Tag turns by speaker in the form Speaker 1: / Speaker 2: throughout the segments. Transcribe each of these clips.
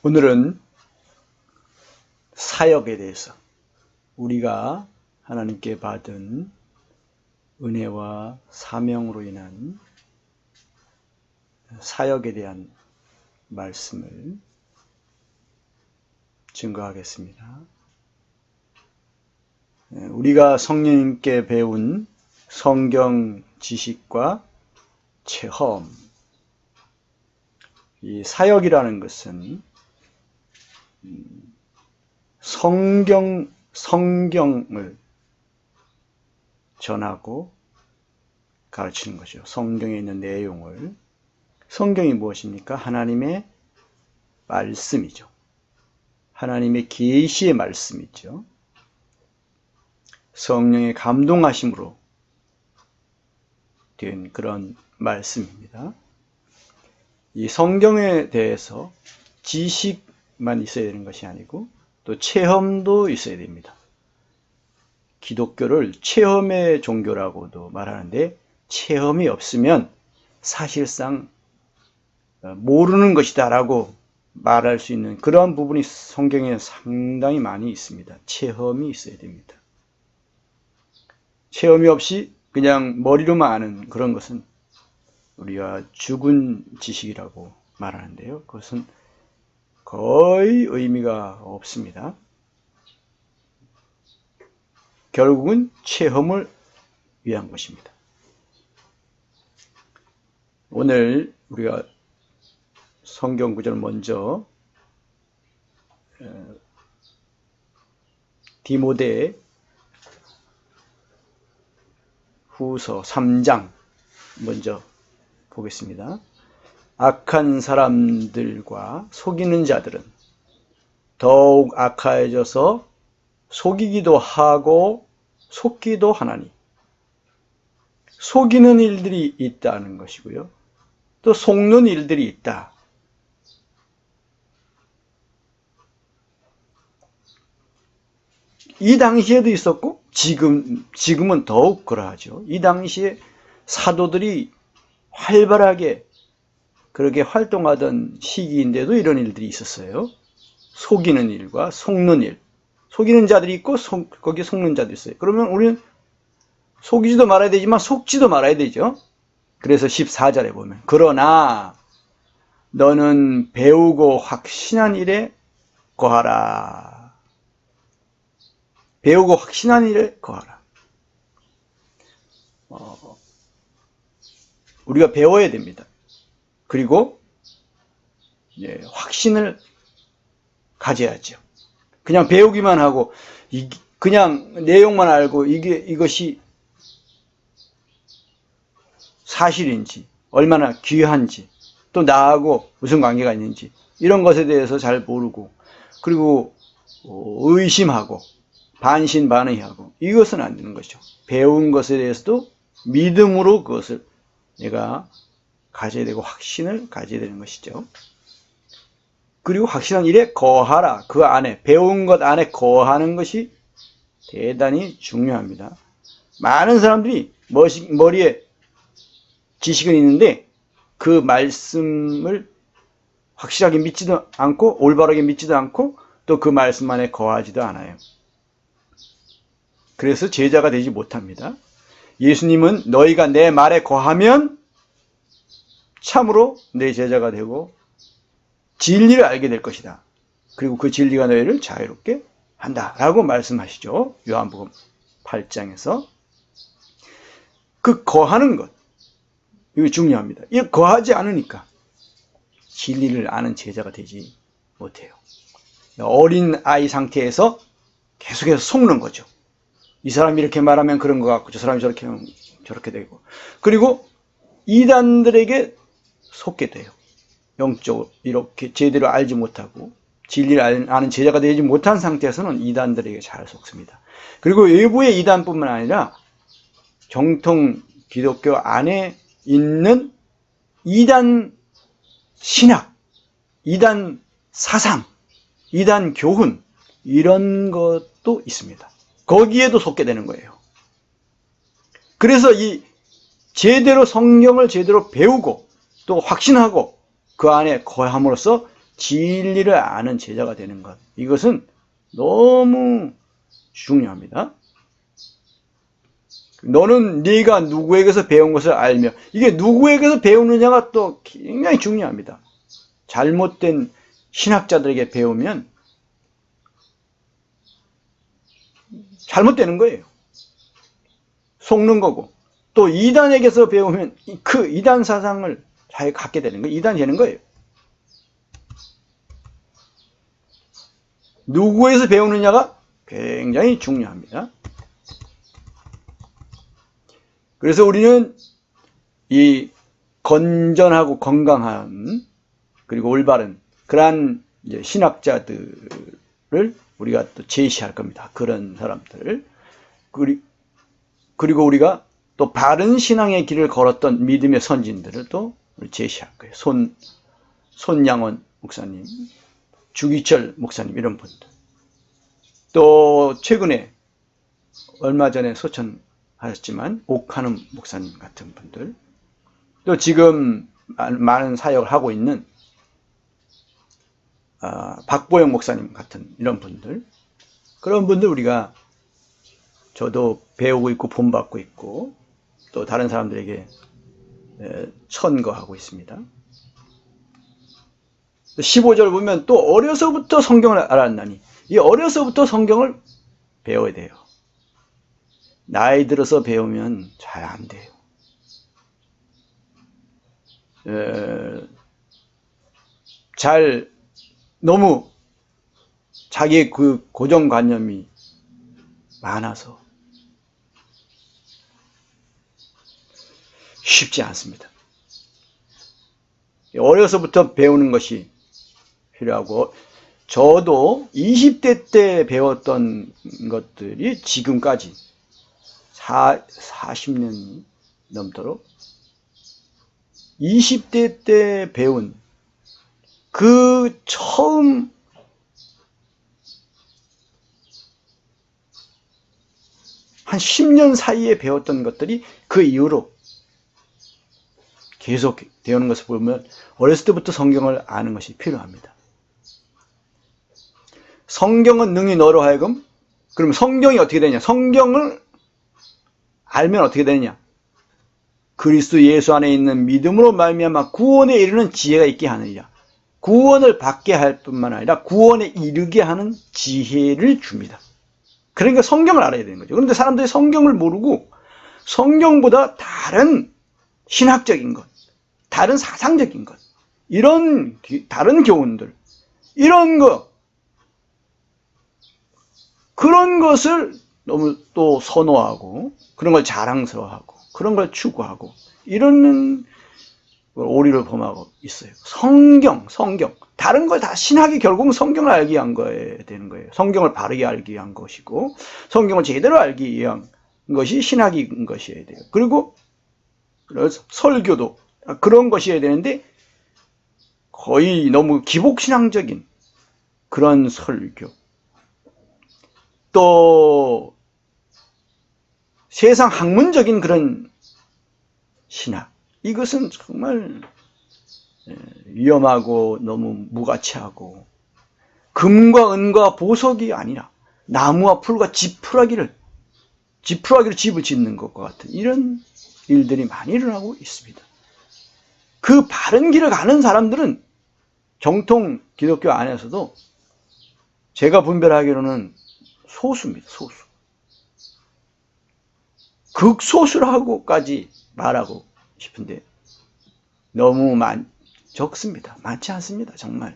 Speaker 1: 오늘은 사역에 대해서 우리가 하나님께 받은 은혜와 사명으로 인한 사역에 대한 말씀을 증거하겠습니다. 우리가 성령님께 배운 성경 지식과 체험, 이 사역이라는 것은 성경을 전하고 가르치는 거죠. 성경에 있는 내용을. 성경이 무엇입니까? 하나님의 말씀이죠. 하나님의 계시의 말씀이죠. 성령의 감동하심으로 된 그런 말씀입니다. 이 성경에 대해서 지식만 있어야 되는 것이 아니고 또 체험도 있어야 됩니다. 기독교를 체험의 종교라고도 말하는데 체험이 없으면 사실상 모르는 것이다 라고 말할 수 있는 그러한 부분이 성경에 상당히 많이 있습니다. 체험이 있어야 됩니다. 체험이 없이 그냥 머리로만 아는 그런 것은 우리가 죽은 지식이라고 말하는데요. 그것은 거의 의미가 없습니다. 결국은 체험을 위한 것입니다. 오늘 우리가 성경 구절을 먼저 디모데 후서 3장 먼저 보겠습니다. 악한 사람들과 속이는 자들은 더욱 악해져서 속이기도 하고 속기도 하나니, 속이는 일들이 있다는 것이고요. 또 속는 일들이 있다. 이 당시에도 있었고 지금은 더욱 그러하죠. 이 당시에 사도들이 활발하게 그렇게 활동하던 시기인데도 이런 일들이 있었어요. 속이는 일과 속는 일. 속이는 자들이 있고 거기에 속는 자들이 있어요. 그러면 우리는 속이지도 말아야 되지만 속지도 말아야 되죠. 그래서 14절에 보면 그러나 너는 배우고 확신한 일에 거하라. 배우고 확신한 일에 거하라. 우리가 배워야 됩니다. 그리고 확신을 가져야죠. 그냥 배우기만 하고 그냥 내용만 알고 이것이 사실인지 얼마나 귀한지 또 나하고 무슨 관계가 있는지 이런 것에 대해서 잘 모르고 그리고 의심하고 반신반의하고 이것은 안 되는 것이죠. 배운 것에 대해서도 믿음으로 그것을 내가 가져야 되고 확신을 가져야 되는 것이죠. 그리고 확신한 일에 거하라. 그 안에 배운 것 안에 거하는 것이 대단히 중요합니다. 많은 사람들이 머리에 지식은 있는데 그 말씀을 확실하게 믿지도 않고 올바르게 믿지도 않고 또 그 말씀 안에 거하지도 않아요. 그래서 제자가 되지 못합니다. 예수님은 너희가 내 말에 거하면 참으로 내 제자가 되고 진리를 알게 될 것이다. 그리고 그 진리가 너희를 자유롭게 한다 라고 말씀하시죠. 요한복음 8장에서. 그 거하는 것, 이거 중요합니다. 이 거하지 않으니까 진리를 아는 제자가 되지 못해요. 어린 아이 상태에서 계속해서 속는 거죠. 이 사람이 이렇게 말하면 그런 것 같고 저 사람이 저렇게 하면 저렇게 되고 그리고 이단들에게 속게 돼요. 영적으로 이렇게 제대로 알지 못하고 진리를 아는 제자가 되지 못한 상태에서는 이단들에게 잘 속습니다. 그리고 외부의 이단뿐만 아니라 정통 기독교 안에 있는 이단 신학, 이단 사상, 이단 교훈 이런 것도 있습니다. 거기에도 속게 되는 거예요. 그래서 이 제대로 성경을 제대로 배우고 또 확신하고 그 안에 거함으로써 진리를 아는 제자가 되는 것. 이것은 너무 중요합니다. 너는 네가 누구에게서 배운 것을 알며, 이게 누구에게서 배우느냐가 또 굉장히 중요합니다. 잘못된 신학자들에게 배우면 잘못되는 거예요. 속는 거고, 또 이단에게서 배우면 그 이단 사상을 잘 갖게 되는 거예요. 이단이 되는 거예요. 누구에서 배우느냐가 굉장히 중요합니다. 그래서 우리는 이 건전하고 건강한 그리고 올바른 그러한 이제 신학자들을 우리가 또 제시할 겁니다. 그런 사람들. 그리고 우리가 또 바른 신앙의 길을 걸었던 믿음의 선진들을 또 제시할 거예요. 손양원 목사님, 주기철 목사님 이런 분들. 또 최근에 얼마 전에 소천하셨지만 옥한음 목사님 같은 분들. 또 지금 많은 사역을 하고 있는 박보영 목사님 같은 이런 분들. 그런 분들 우리가 저도 배우고 있고 본받고 있고 또 다른 사람들에게 천거하고 있습니다. 15절 보면 또 어려서부터 성경을 알았나니, 이 어려서부터 성경을 배워야 돼요. 나이 들어서 배우면 잘 안 돼요. 너무 자기의 그 고정관념이 많아서 쉽지 않습니다. 어려서부터 배우는 것이 필요하고, 저도 20대 때 배웠던 것들이 지금까지 40년이 넘도록 20대 때 배운 그 처음 한 10년 사이에 배웠던 것들이 그 이후로 계속 배우는 것을 보면 어렸을 때부터 성경을 아는 것이 필요합니다. 성경은 능히 너로 하여금, 그럼 성경이 어떻게 되냐? 성경을 알면 어떻게 되느냐? 그리스도 예수 안에 있는 믿음으로 말미암아 구원에 이르는 지혜가 있게 하느니라. 구원을 받게 할 뿐만 아니라 구원에 이르게 하는 지혜를 줍니다. 그러니까 성경을 알아야 되는 거죠. 그런데 사람들이 성경을 모르고 성경보다 다른 신학적인 것, 다른 사상적인 것, 이런 다른 교훈들, 이런 거, 그런 것을 너무 또 선호하고 그런 걸 자랑스러워하고 그런 걸 추구하고 이런 오리를 범하고 있어요. 성경 다른 걸 다 신학이 결국은 성경을 알기 위한 거에 되는 거예요. 성경을 바르게 알기 위한 것이고 성경을 제대로 알기 위한 것이 신학인 것이어야 돼요. 그리고 설교도 그런 것이어야 되는데 거의 너무 기복신앙적인 그런 설교, 또 세상 학문적인 그런 신학, 이것은 정말 위험하고 너무 무가치하고 금과 은과 보석이 아니라 나무와 풀과 지푸라기로 집을 짓는 것과 같은 이런 일들이 많이 일어나고 있습니다. 그 바른 길을 가는 사람들은 정통 기독교 안에서도 제가 분별하기로는 소수입니다. 소수. 극소수라고까지 말하고 싶은데 너무 적습니다. 많지 않습니다. 정말.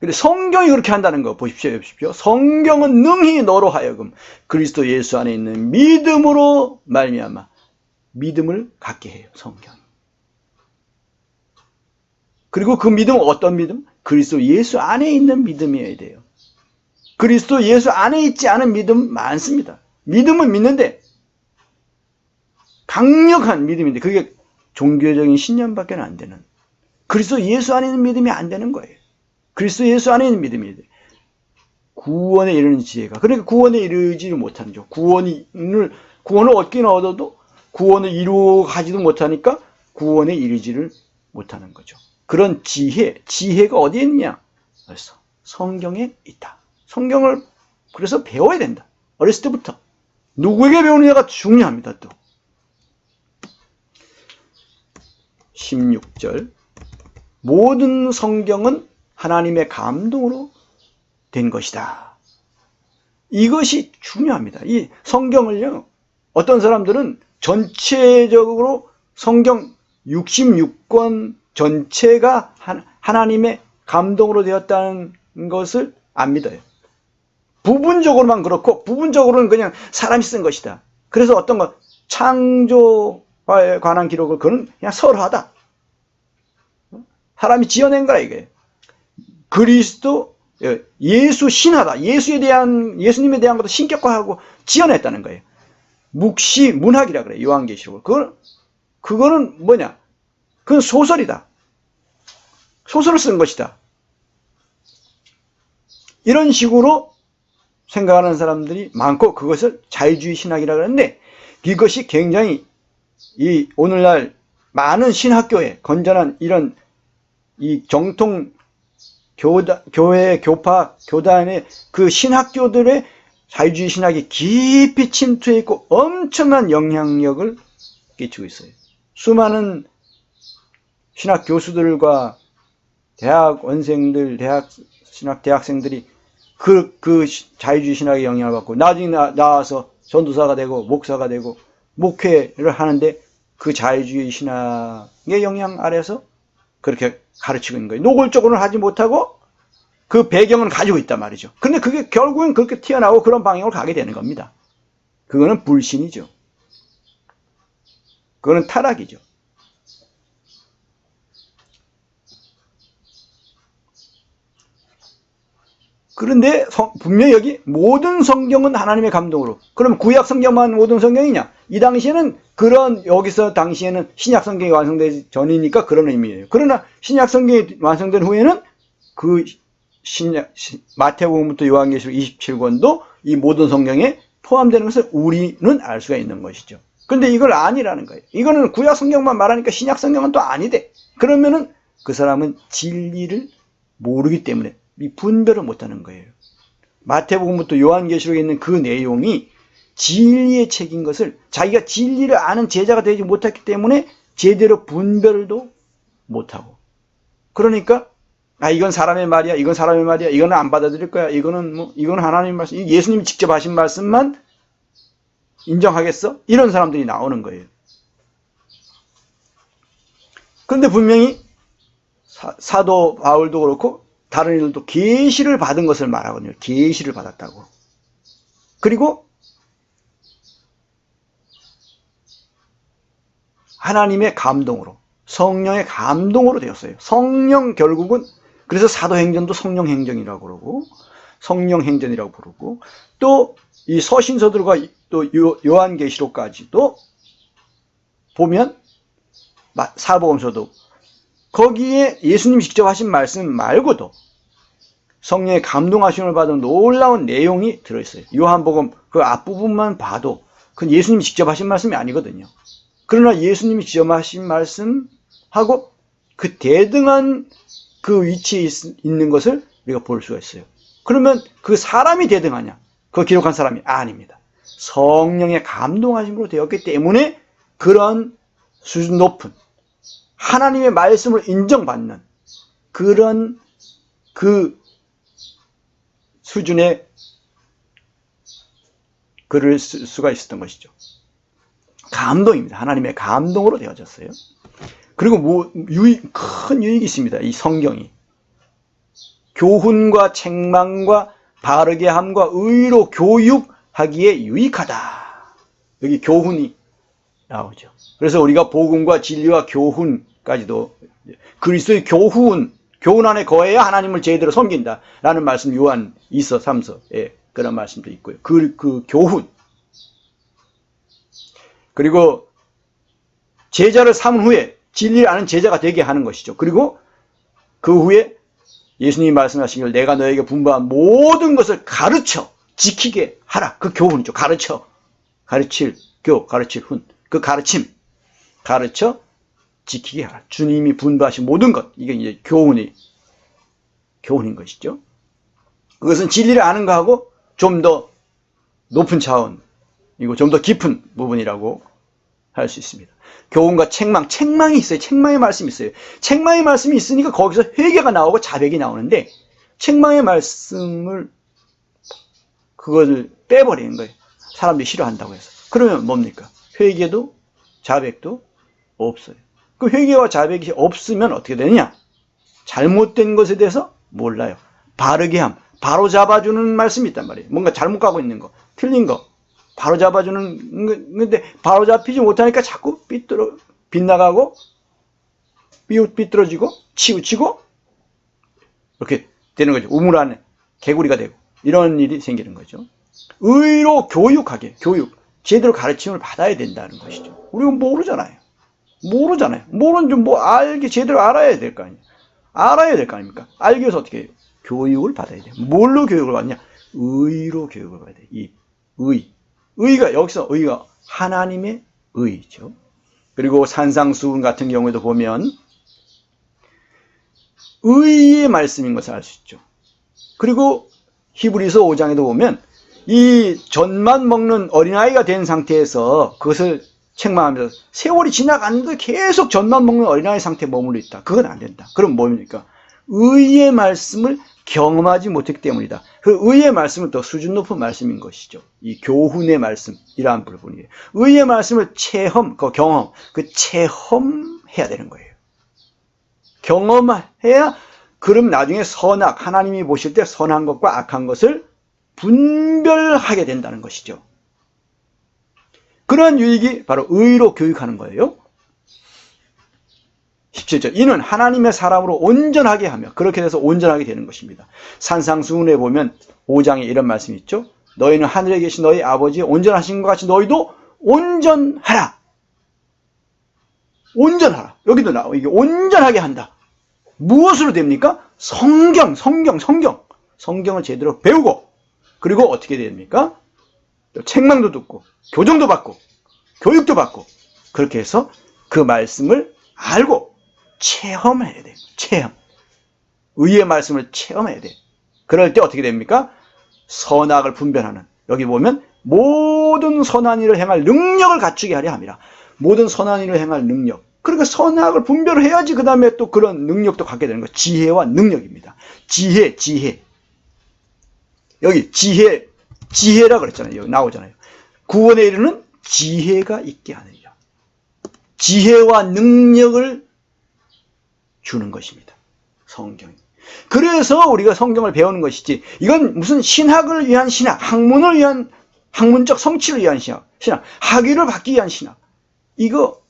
Speaker 1: 근데 성경이 그렇게 한다는 거 보십시오. 성경은 능히 너로 하여금 그리스도 예수 안에 있는 믿음으로 말미암아 믿음을 갖게 해요. 성경이. 그리고 그 믿음은 어떤 믿음? 그리스도 예수 안에 있는 믿음이어야 돼요. 그리스도 예수 안에 있지 않은 믿음 많습니다. 믿음은 믿는데 강력한 믿음인데 그게 종교적인 신념밖에 안 되는, 그리스도 예수 안에 있는 믿음이 안 되는 거예요. 그리스도 예수 안에 있는 믿음이 돼. 구원에 이르는 지혜가, 그러니까 구원에 이르지를 못하는 죠. 구원을 얻기는 얻어도 구원을 이루어 가지도 못하니까 구원에 이르지를 못하는 거죠. 그런 지혜가 어디에 있느냐? 그래서 성경에 있다. 성경을 그래서 배워야 된다. 어렸을 때부터. 누구에게 배우느냐가 중요합니다. 또 16절 모든 성경은 하나님의 감동으로 된 것이다. 이것이 중요합니다. 이 성경을요, 어떤 사람들은 전체적으로 성경 66권 전체가 하나님의 감동으로 되었다는 것을 안 믿어요. 부분적으로만 그렇고, 부분적으로는 그냥 사람이 쓴 것이다. 그래서 어떤 것, 창조에 관한 기록을 그는 그냥 설하다. 사람이 지어낸 거라 이거예요. 그리스도, 예수 신하다. 예수님에 대한 것도 신격화하고 지어냈다는 거예요. 묵시 문학이라 그래요. 요한계시록을. 그거는 뭐냐? 그건 소설이다. 소설을 쓴 것이다. 이런 식으로 생각하는 사람들이 많고, 그것을 자유주의 신학이라고 하는데, 이것이 굉장히 이 오늘날 많은 신학교에 건전한 이런 이 정통 교회, 교파, 교단의 그 신학교들의 자유주의 신학이 깊이 침투해 있고 엄청난 영향력을 끼치고 있어요. 수많은 신학 교수들과 대학원생들, 대학생들이 그 자유주의 신학에 영향을 받고 나중에 나와서 전도사가 되고 목사가 되고 목회를 하는데 그 자유주의 신학의 영향 아래서 그렇게 가르치고 있는 거예요. 노골적으로는 하지 못하고 그 배경은 가지고 있단 말이죠. 근데 그게 결국은 그렇게 튀어나오고 그런 방향으로 가게 되는 겁니다. 그거는 불신이죠. 그거는 타락이죠. 그런데 분명히 여기 모든 성경은 하나님의 감동으로. 그럼 구약 성경만 모든 성경이냐? 이 당시에는 여기서 당시에는 신약 성경이 완성되기 전이니까 그런 의미예요. 그러나 신약 성경이 완성된 후에는 그 마태복음부터 요한계시록 27권도 이 모든 성경에 포함되는 것을 우리는 알 수가 있는 것이죠. 근데 이걸 아니라는 거예요. 이거는 구약 성경만 말하니까 신약 성경은 또 아니대. 그러면은 그 사람은 진리를 모르기 때문에 이 분별을 못하는 거예요. 마태복음부터 요한계시록에 있는 그 내용이 진리의 책인 것을 자기가 진리를 아는 제자가 되지 못했기 때문에 제대로 분별도 못하고, 그러니까 이건 사람의 말이야, 이건 사람의 말이야, 이거는 안 받아들일 거야, 이거는 하나님의 말씀, 예수님이 직접 하신 말씀만 인정하겠어? 이런 사람들이 나오는 거예요. 그런데 분명히 사도 바울도 그렇고 다른 이들도 계시를 받은 것을 말하거든요. 계시를 받았다고. 그리고 하나님의 감동으로, 성령의 감동으로 되었어요. 성령 결국은, 그래서 사도행전도 성령행전이라고 그러고 성령행전이라고 부르고, 또 이 서신서들과 또 요한계시록까지도 보면 사복음서도 거기에 예수님이 직접 하신 말씀 말고도 성령의 감동하심을 받은 놀라운 내용이 들어있어요. 요한복음 그 앞부분만 봐도 그건 예수님이 직접 하신 말씀이 아니거든요. 그러나 예수님이 직접 하신 말씀하고 그 대등한 그 위치에 있는 것을 우리가 볼 수가 있어요. 그러면 그 사람이 대등하냐? 그 기록한 사람이 아닙니다. 성령의 감동하심으로 되었기 때문에 그런 수준 높은 하나님의 말씀을 인정받는 그런 그 수준의 글을 쓸 수가 있었던 것이죠. 감동입니다. 하나님의 감동으로 되어졌어요. 그리고 큰 유익이 있습니다. 이 성경이 교훈과 책망과 바르게 함과 의로 교육하기에 유익하다. 여기 교훈이 나오죠. 그래서 우리가 복음과 진리와 교훈까지도 그리스도의 교훈 안에 거해야 하나님을 제대로 섬긴다 라는 말씀 요한 2서 3서에 그런 말씀도 있고요. 그 교훈, 그리고 제자를 삼은 후에 진리를 아는 제자가 되게 하는 것이죠. 그리고 그 후에 예수님이 말씀하시길 내가 너에게 분부한 모든 것을 가르쳐 지키게 하라. 그 교훈이죠. 가르칠 훈, 그 가르침, 가르쳐 지키게 하라. 주님이 분부하신 모든 것. 이게 이제 교훈인 것이죠. 그것은 진리를 아는 거하고 좀 더 높은 차원이고 좀 더 깊은 부분이라고 할 수 있습니다. 교훈과 책망이 있어요. 책망의 말씀이 있어요. 책망의 말씀이 있으니까 거기서 회개가 나오고 자백이 나오는데 책망의 말씀을 그것을 빼버리는 거예요. 사람들이 싫어한다고 해서. 그러면 뭡니까? 회개도 자백도 없어요. 그 회개와 자백이 없으면 어떻게 되느냐? 잘못된 것에 대해서 몰라요. 바르게 함, 바로 잡아주는 말씀이 있단 말이에요. 뭔가 잘못 가고 있는 거, 틀린 거 바로 잡아주는 건데 바로 잡히지 못하니까 자꾸 빗나가고 삐뚤어지고 치우치고 이렇게 되는 거죠. 우물 안에 개구리가 되고 이런 일이 생기는 거죠. 의로 교육하게, 제대로 가르침을 받아야 된다는 것이죠. 우리는 모르잖아요. 모르는 좀 제대로 알아야 될 거 아니에요. 알아야 될 거 아닙니까? 알기 위해서 어떻게 해요? 교육을 받아야 돼요. 뭘로 교육을 받냐? 의로 교육을 받아야 돼요. 이 의가 하나님의 의죠. 그리고 산상수훈 같은 경우에도 보면 의의 말씀인 것을 알 수 있죠. 그리고 히브리서 5장에도 보면 이 젖만 먹는 어린아이가 된 상태에서 그것을 책망하면서 세월이 지나갔는데 계속 젖만 먹는 어린아이 상태에 머물러 있다. 그건 안 된다. 그럼 뭡니까? 의의 말씀을 경험하지 못했기 때문이다. 그 의의 말씀은 더 수준 높은 말씀인 것이죠. 이 교훈의 말씀이라는 부분이에요. 의의 말씀을 경험해야 되는 거예요. 경험해야 그럼 나중에 하나님이 보실 때 선한 것과 악한 것을 분별하게 된다는 것이죠. 그러한 유익이 바로 의로 교육하는 거예요. 17절. 이는 하나님의 사람으로 온전하게 하며 그렇게 돼서 온전하게 되는 것입니다. 산상수훈에 보면 5장에 이런 말씀이 있죠. 너희는 하늘에 계신 너희 아버지 온전하신 것 같이 너희도 온전하라. 여기도 나와. 이게 온전하게 한다. 무엇으로 됩니까? 성경을 제대로 배우고 그리고 어떻게 됩니까? 책망도 듣고 교정도 받고 교육도 받고 그렇게 해서 그 말씀을 알고 체험해야 돼요. 의의 말씀을 체험해야 돼요. 그럴 때 어떻게 됩니까? 선악을 분별하는, 여기 보면 모든 선한 일을 행할 능력을 갖추게 하려 함이라. 모든 선한 일을 행할 능력. 그러니까 선악을 분별을 해야지 그 다음에 또 그런 능력도 갖게 되는 거예요. 지혜와 능력입니다. 지혜. 여기 지혜라 그랬잖아요. 여기 나오잖아요. 구원에 이르는 지혜가 있게 하느니라. 지혜와 능력을 주는 것입니다. 성경이. 그래서 우리가 성경을 배우는 것이지 이건 무슨 신학을 위한 신학, 학문을 위한 학문적 성취를 위한 신학, 학위를 받기 위한 신학. 이거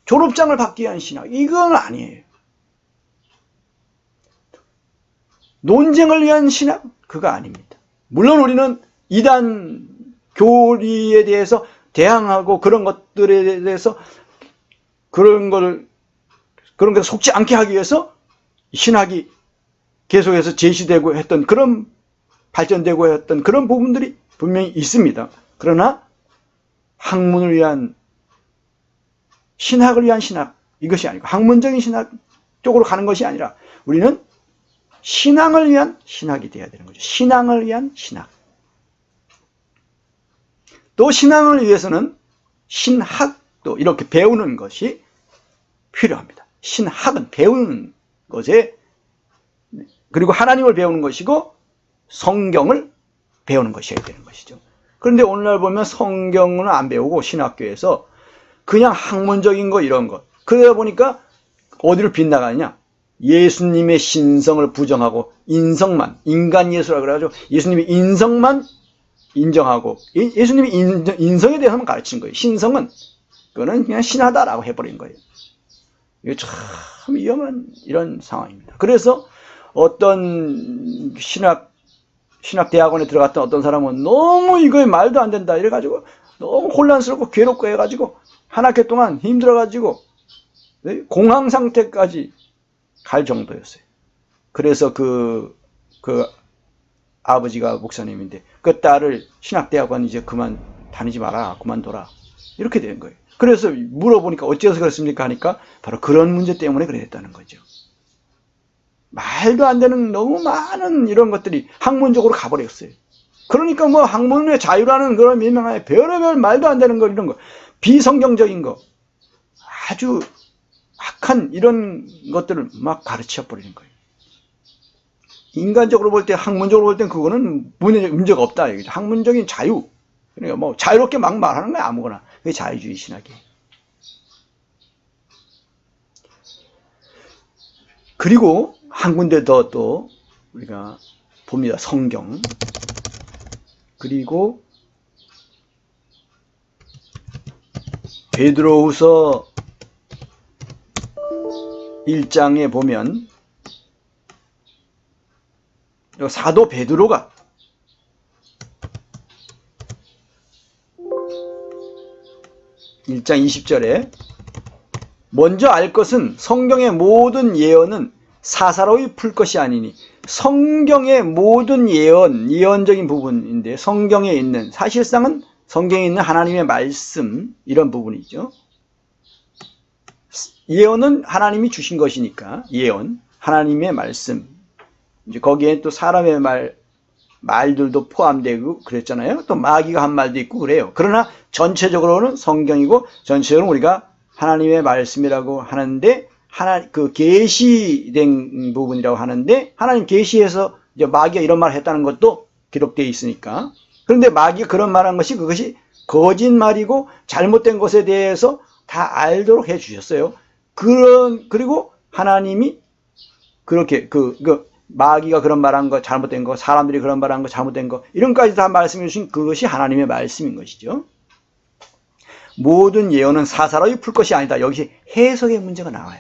Speaker 1: 졸업장을 받기 위한 신학. 이건 아니에요. 논쟁을 위한 신학? 그거 아닙니다. 물론 우리는 이단 교리에 대해서 대항하고 그런 것들에 대해서 그런 게 속지 않게 하기 위해서 신학이 계속해서 제시되고 했던 그런 발전되고 했던 그런 부분들이 분명히 있습니다. 그러나 학문을 위한 신학을 위한 신학 이것이 아니고 학문적인 신학 쪽으로 가는 것이 아니라 우리는 신앙을 위한 신학이 되어야 되는 거죠. 신앙을 위한 신학. 또 신앙을 위해서는 신학도 이렇게 배우는 것이 필요합니다. 신학은 배우는 것에 그리고 하나님을 배우는 것이고 성경을 배우는 것이어야 되는 것이죠. 그런데 오늘날 보면 성경은 안 배우고 신학교에서 그냥 학문적인 거 이런 것 그러다 보니까 어디로 빗나가느냐 예수님의 신성을 부정하고 인성만 인간 예수라 그래가지고 예수님의 인성만 인정하고 예수님의 인성에 대해서만 가르치는 거예요. 신성은 그거는 그냥 신하다라고 해버린 거예요. 이게 참 위험한 이런 상황입니다. 그래서 어떤 신학대학원에 들어갔던 어떤 사람은 너무 이거에 말도 안 된다 이래가지고 너무 혼란스럽고 괴롭고 해가지고 한 학기 동안 힘들어가지고 공황 상태까지 갈 정도였어요. 그래서 그 아버지가 목사님인데 그 딸을 신학대학원 이제 그만 다니지 마라 그만둬라 이렇게 된 거예요. 그래서 물어보니까 어째서 그렇습니까 하니까 바로 그런 문제 때문에 그랬다는 거죠. 말도 안 되는 너무 많은 이런 것들이 학문적으로 가버렸어요. 그러니까 뭐 학문의 자유라는 그런 민망하게 별의별 말도 안 되는 거, 이런 거, 비성경적인 거, 아주 악한 이런 것들을 막 가르쳐 버리는 거예요. 인간적으로 볼 때, 학문적으로 볼 때 그거는 문제가 없다. 학문적인 자유. 그러니까 뭐 자유롭게 막 말하는 거야, 아무거나. 그게 자유주의 신학이에요. 그리고 한 군데 더 또 우리가 봅니다. 성경. 그리고 베드로후서 1장에 보면 사도 베드로가 (1장 20절에) 먼저 알 것은 성경의 모든 예언은 사사로이 풀 것이 아니니, 성경의 모든 예언적인 부분인데, 성경에 있는, 사실상은 성경에 있는 하나님의 말씀, 이런 부분이죠. 예언은 하나님이 주신 것이니까, 예언, 하나님의 말씀. 이제 거기에 또 사람의 말들도 포함되고 그랬잖아요. 또 마귀가 한 말도 있고 그래요. 그러나 전체적으로는 성경이고, 전체적으로 우리가 하나님의 말씀이라고 하는데, 그 계시된 부분이라고 하는데, 하나님 계시에서 이제 마귀가 이런 말을 했다는 것도 기록되어 있으니까. 그런데 마귀가 그런 말한 것이, 그것이 거짓말이고 잘못된 것에 대해서 다 알도록 해 주셨어요. 그리고 하나님이 그렇게 마귀가 그런 말한 거, 잘못된 거, 사람들이 그런 말한 거, 잘못된 거, 이런까지 다 말씀해 주신 그것이 하나님의 말씀인 것이죠. 모든 예언은 사사로이 풀 것이 아니다. 여기서 해석의 문제가 나와요.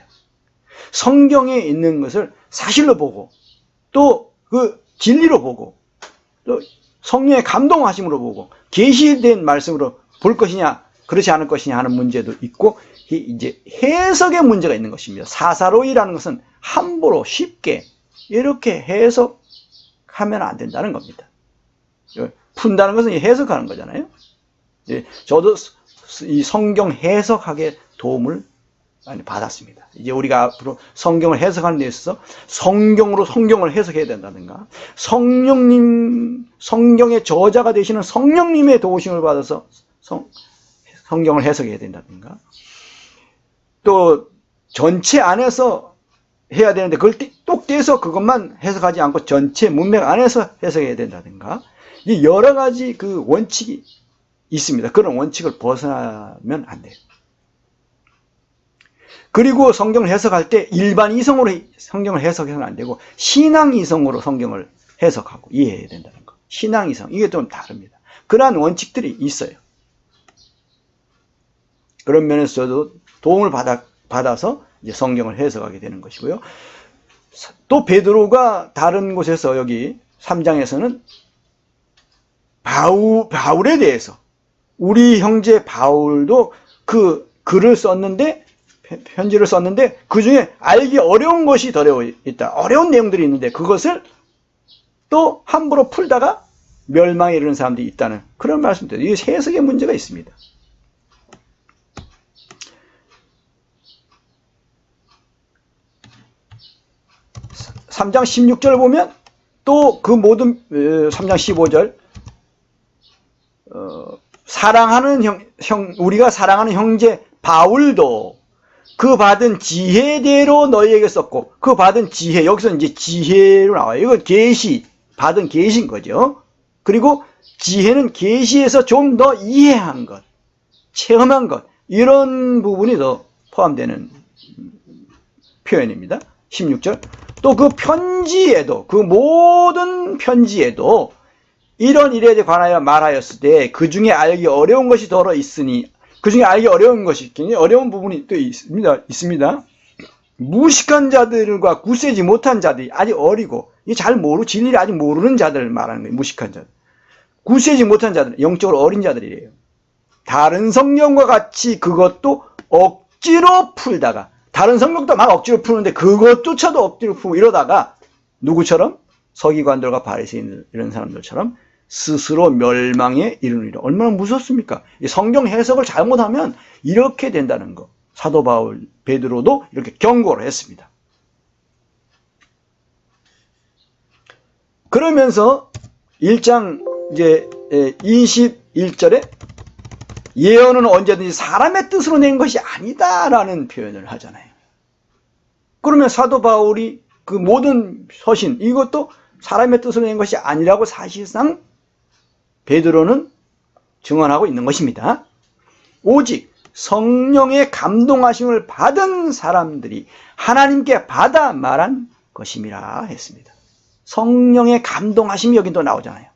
Speaker 1: 성경에 있는 것을 사실로 보고, 또 그 진리로 보고, 또 성령의 감동하심으로 보고, 계시된 말씀으로 볼 것이냐, 그렇지 않을 것이냐 하는 문제도 있고, 이제 해석의 문제가 있는 것입니다. 사사로이라는 것은 함부로 쉽게 이렇게 해석하면 안 된다는 겁니다. 푼다는 것은 해석하는 거잖아요. 저도 이 성경 해석학의 도움을 많이 받았습니다. 이제 우리가 앞으로 성경을 해석하는 데 있어서 성경으로 성경을 해석해야 된다든가, 성경의 저자가 되시는 성령님의 도우심을 받아서 성경을 해석해야 된다든가, 또 전체 안에서 해야 되는데 그걸 똑 떼서 그것만 해석하지 않고 전체 문맥 안에서 해석해야 된다든가, 이 여러 가지 그 원칙이 있습니다. 그런 원칙을 벗어나면 안 돼요. 그리고 성경을 해석할 때 일반 이성으로 성경을 해석해서는 안 되고, 신앙 이성으로 성경을 해석하고 이해해야 된다는 거. 신앙 이성, 이게 좀 다릅니다. 그러한 원칙들이 있어요. 그런 면에서 저도 도움을 받아서 이제 성경을 해석하게 되는 것이고요. 또 베드로가 다른 곳에서 여기 3장에서는 바울에 대해서, 우리 형제 바울도 그 글을 썼는데, 편지를 썼는데 그 중에 알기 어려운 것이 들어 있다. 어려운 내용들이 있는데 그것을 또 함부로 풀다가 멸망에 이르는 사람들이 있다는 그런 말씀입니다. 이게 해석의 문제가 있습니다. 3장 16절 보면 또 그 모든 3장 15절 사랑하는 우리가 사랑하는 형제 바울도 그 받은 지혜대로 너희에게 썼고, 그 받은 지혜, 여기서 이제 지혜로 나와요. 이건 받은 계시인 거죠. 그리고 지혜는 계시에서 좀 더 이해한 것, 체험한 것, 이런 부분이 더 포함되는 표현입니다. 16절. 또 그 편지에도, 그 모든 편지에도 이런 일에 관하여 말하였을 때 그 중에 알기 어려운 것이 더러 있으니, 그 중에 알기 어려운 것이, 굉장히 어려운 부분이 또 있습니다. 무식한 자들과 굳세지 못한 자들이, 아직 어리고 진리를 아직 모르는 자들을 말하는 거예요. 무식한 자들, 굳세지 못한 자들, 영적으로 어린 자들이래요. 다른 성경과 같이 그것도 억지로 풀다가, 다른 성경도 막 억지로 푸는데 그것조차도 억지로 풀고 이러다가 누구처럼? 서기관들과 바리새인들, 이런 사람들처럼 스스로 멸망에 이르느니라. 얼마나 무섭습니까? 이 성경 해석을 잘못하면 이렇게 된다는 거. 사도 바울, 베드로도 이렇게 경고를 했습니다. 그러면서 1장 이제 21절에 예언은 언제든지 사람의 뜻으로 낸 것이 아니다라는 표현을 하잖아요. 그러면 사도 바울이 그 모든 서신 이것도 사람의 뜻으로 낸 것이 아니라고 사실상 베드로는 증언하고 있는 것입니다. 오직 성령의 감동하심을 받은 사람들이 하나님께 받아 말한 것임이라 했습니다. 성령의 감동하심이 여기 또 나오잖아요.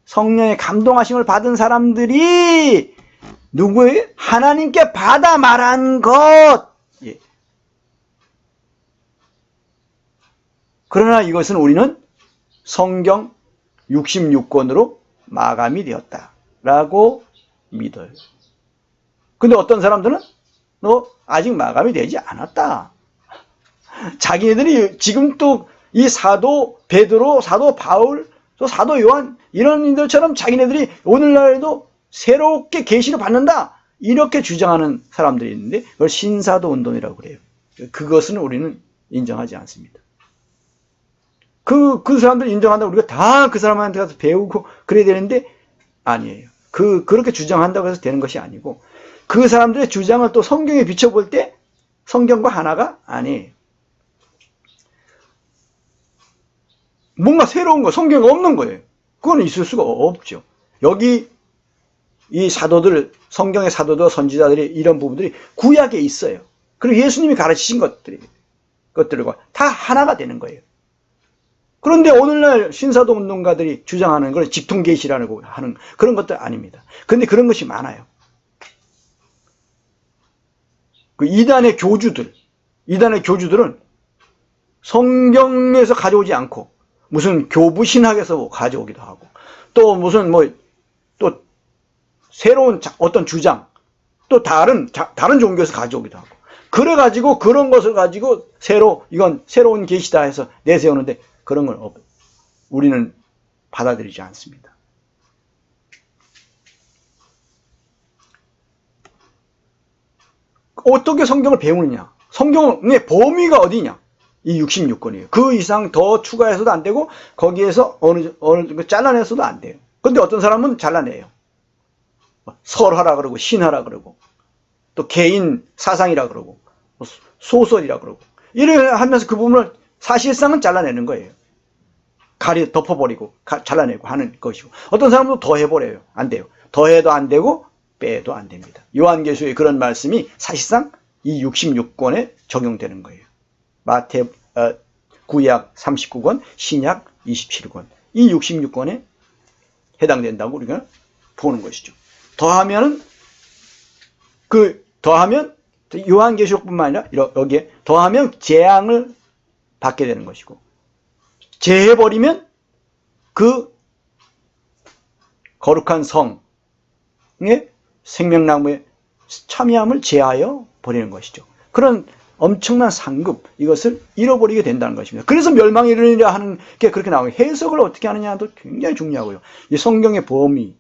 Speaker 1: 성령의 감동하심을 받은 사람들이 누구예요? 하나님께 받아 말한 것. 예. 그러나 이것은 우리는 성경 66권으로 마감이 되었다라고 믿어요. 근데 어떤 사람들은 너 아직 마감이 되지 않았다. 자기네들이 지금 또 이 사도 베드로, 사도 바울, 또 사도 요한 이런 인들처럼 자기네들이 오늘날에도 새롭게 계시를 받는다 이렇게 주장하는 사람들이 있는데 그걸 신사도 운동이라고 그래요. 그것은 우리는 인정하지 않습니다. 그 사람들 인정한다고 우리가 다 그 사람한테 가서 배우고 그래야 되는데 아니에요. 그렇게 주장한다고 해서 되는 것이 아니고 그 사람들의 주장을 또 성경에 비춰볼 때 성경과 하나가 아니에요. 뭔가 새로운 거, 성경에 없는 거예요. 그건 있을 수가 없죠. 여기 이 사도들, 성경의 사도들, 선지자들이 이런 부분들이 구약에 있어요. 그리고 예수님이 가르치신 것들과 다 하나가 되는 거예요. 그런데 오늘날 신사도 운동가들이 주장하는 건 직통계시라고 하는 그런 것들 아닙니다. 그런데 그런 것이 많아요. 그 이단의 교주들은 성경에서 가져오지 않고 무슨 교부신학에서 가져오기도 하고 또 무슨 또 새로운 어떤 주장 또 다른 종교에서 가져오기도 하고 그래가지고 그런 것을 가지고 이건 새로운 계시다 해서 내세우는데 그런 걸 우리는 받아들이지 않습니다. 어떻게 성경을 배우느냐? 성경의 범위가 어디냐? 이 66권이에요. 그 이상 더 추가해서도 안 되고 거기에서 어느 정도 잘라내서도 안 돼요. 근데 어떤 사람은 잘라내요. 설하라 그러고 신하라 그러고 또 개인 사상이라 그러고 소설이라 그러고 이래 하면서 그 부분을 사실상은 잘라내는 거예요. 덮어버리고 잘라내고 하는 것이고 어떤 사람도 더해버려요. 안 돼요. 더해도 안 되고 빼도 안 됩니다. 요한계시록의 그런 말씀이 사실상 이 66권에 적용되는 거예요. 구약 39권, 신약 27권 이 66권에 해당된다고 우리가 보는 것이죠. 더하면 요한계시록뿐만 아니라 여기에 더하면 재앙을 받게 되는 것이고 제해버리면 그 거룩한 성의 생명나무에 참여함을 제하여 버리는 것이죠. 그런 엄청난 상급 이것을 잃어버리게 된다는 것입니다. 그래서 멸망에 이르리라 하는 게 그렇게 나오고 해석을 어떻게 하느냐도 굉장히 중요하고요. 이 성경의 범위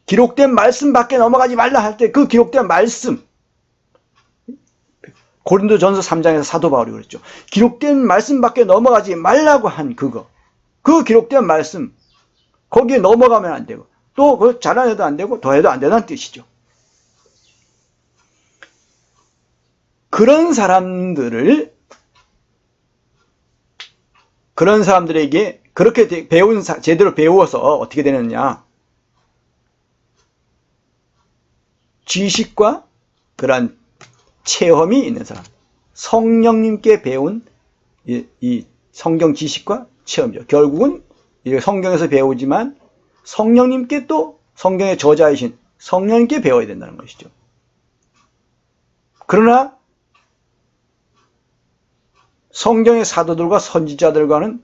Speaker 1: 기록된 말씀 밖에 넘어가지 말라 할 때 그 기록된 말씀 고린도전서 3장에서 사도 바울이 그랬죠. 기록된 말씀 밖에 넘어가지 말라고 한 그 기록된 말씀 거기에 넘어가면 안 되고 또 그걸 잘라내도 안 되고 더해도 안 된다는 뜻이죠. 그런 사람들에게 그렇게 제대로 배워서 어떻게 되느냐? 지식과 그러한 체험이 있는 사람, 성령님께 배운 이 성경 지식과 체험이죠. 결국은 성경에서 배우지만 성령님께 또 성경의 저자이신 성령님께 배워야 된다는 것이죠. 그러나 성경의 사도들과 선지자들과는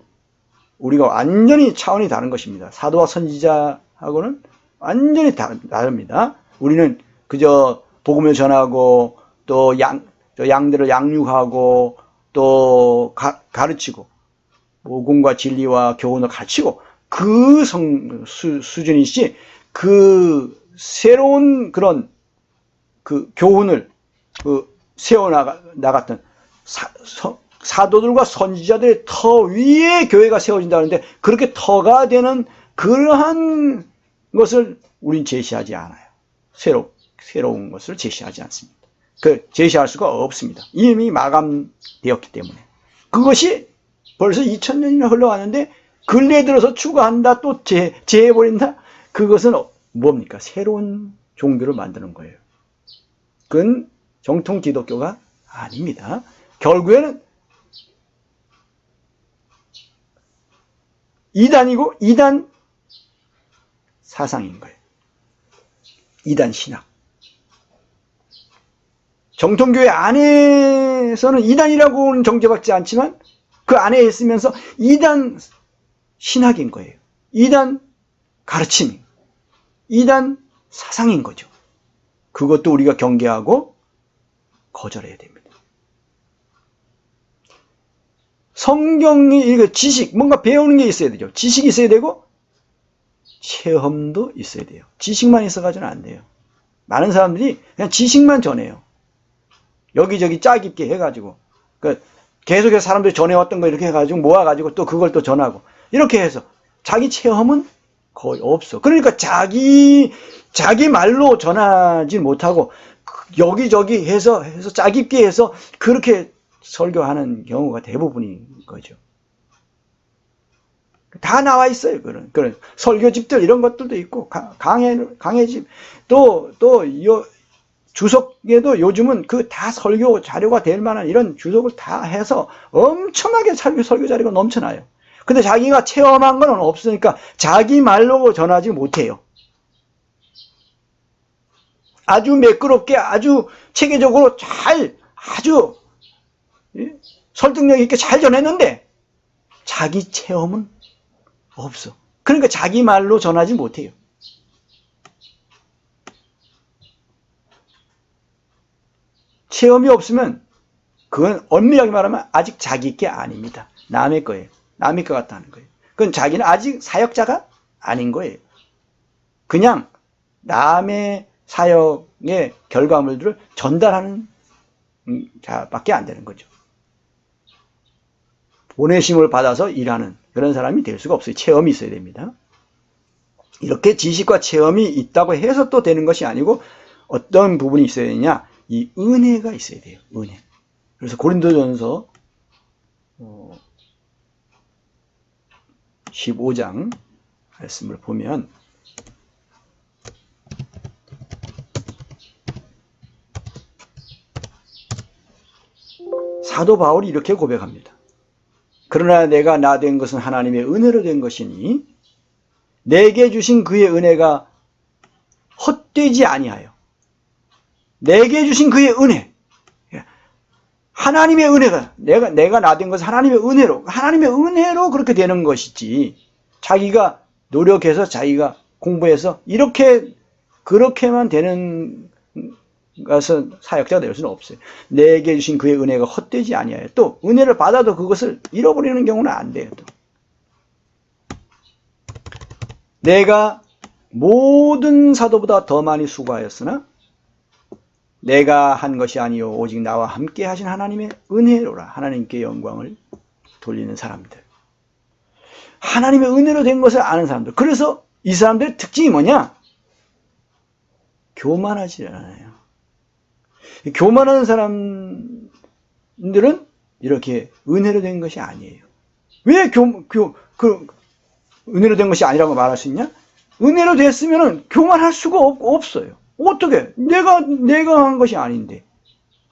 Speaker 1: 우리가 완전히 차원이 다른 것입니다. 사도와 선지자하고는 완전히 다릅니다. 우리는 그저 복음을 전하고 또 양들을 양육하고 또 가르치고 모공과 진리와 교훈을 가르치고 그 수준이시 그 새로운 그런 그 교훈을 세워 나갔던 사도들과 선지자들의 터 위에 교회가 세워진다는데 그렇게 터가 되는 그러한 것을 우린 제시하지 않아요. 새로운 것을 제시하지 않습니다. 제시할 수가 없습니다. 이미 마감되었기 때문에. 그것이 벌써 2000년이나 흘러왔는데 근래에 들어서 추가한다, 또 제해버린다? 그것은 뭡니까? 새로운 종교를 만드는 거예요. 그건 정통 기독교가 아닙니다. 결국에는 이단이고 이단 사상인 거예요. 이단 신학. 정통교회 안에서는 이단이라고는 정죄받지 않지만 그 안에 있으면서 이단 신학인 거예요. 이단 가르침, 이단 사상인 거죠. 그것도 우리가 경계하고 거절해야 됩니다. 성경이 지식, 뭔가 배우는 게 있어야 되죠. 지식이 있어야 되고 체험도 있어야 돼요. 지식만 있어가지고는 안 돼요. 많은 사람들이 그냥 지식만 전해요. 여기저기 짜깁게 해가지고 계속해서 사람들이 전해왔던 거 이렇게 해가지고 모아가지고 또 그걸 또 전하고 이렇게 해서 자기 체험은 거의 없어. 그러니까 자기 말로 전하지 못하고 여기저기 해서 짜깁게 해서 그렇게 설교하는 경우가 대부분인 거죠. 다 나와 있어요. 그런 설교집들 이런 것들도 있고 강해집 또 주석에도 요즘은 그 다 설교 자료가 될 만한 이런 주석을 다 해서 엄청나게 설교 자료가 넘쳐나요. 근데 자기가 체험한 건 없으니까 자기 말로 전하지 못해요. 아주 매끄럽게 아주 체계적으로 아주 설득력 있게 잘 전했는데 자기 체험은 없어. 그러니까 자기 말로 전하지 못해요. 체험이 없으면 그건 엄밀하게 말하면 아직 자기 게 아닙니다. 남의 거예요. 남의 것 같다는 거예요. 그건 자기는 아직 사역자가 아닌 거예요. 그냥 남의 사역의 결과물들을 전달하는 자밖에 안 되는 거죠. 보내심을 받아서 일하는 그런 사람이 될 수가 없어요. 체험이 있어야 됩니다. 이렇게 지식과 체험이 있다고 해서 또 되는 것이 아니고 어떤 부분이 있어야 되냐? 이 은혜가 있어야 돼요. 은혜. 그래서 고린도전서 15장 말씀을 보면 사도 바울이 이렇게 고백합니다. 그러나 내가 나 된 것은 하나님의 은혜로 된 것이니 내게 주신 그의 은혜가 헛되지 아니하여. 내게 주신 그의 은혜. 하나님의 은혜가 내가 나 된 것은 하나님의 은혜로 그렇게 되는 것이지. 자기가 노력해서 자기가 공부해서 그렇게만 되는 것은 사역자가 될 수는 없어요. 내게 주신 그의 은혜가 헛되지 아니하여. 또 은혜를 받아도 그것을 잃어버리는 경우는 안 돼요. 또. 내가 모든 사도보다 더 많이 수고하였으나 내가 한 것이 아니요 오직 나와 함께 하신 하나님의 은혜로라. 하나님께 영광을 돌리는 사람들. 하나님의 은혜로 된 것을 아는 사람들. 그래서 이 사람들의 특징이 뭐냐? 교만하지 않아요. 교만하는 사람들은 이렇게 은혜로 된 것이 아니에요. 왜 은혜로 된 것이 아니라고 말할 수 있냐? 은혜로 됐으면 교만할 수가 없어요. 어떻게? 내가 한 것이 아닌데.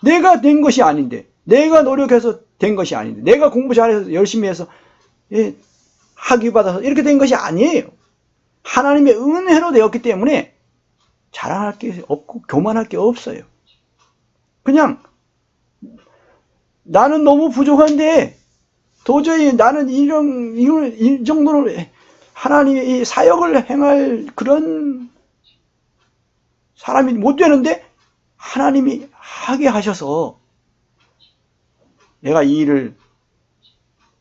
Speaker 1: 내가 된 것이 아닌데. 내가 노력해서 된 것이 아닌데. 내가 공부 잘해서 열심히 해서 학위 받아서 이렇게 된 것이 아니에요. 하나님의 은혜로 되었기 때문에 자랑할 게 없고 교만할 게 없어요. 그냥 나는 너무 부족한데 도저히 나는 이 정도로 하나님의 이 사역을 행할 그런 사람이 못 되는데 하나님이 하게 하셔서 내가 이 일을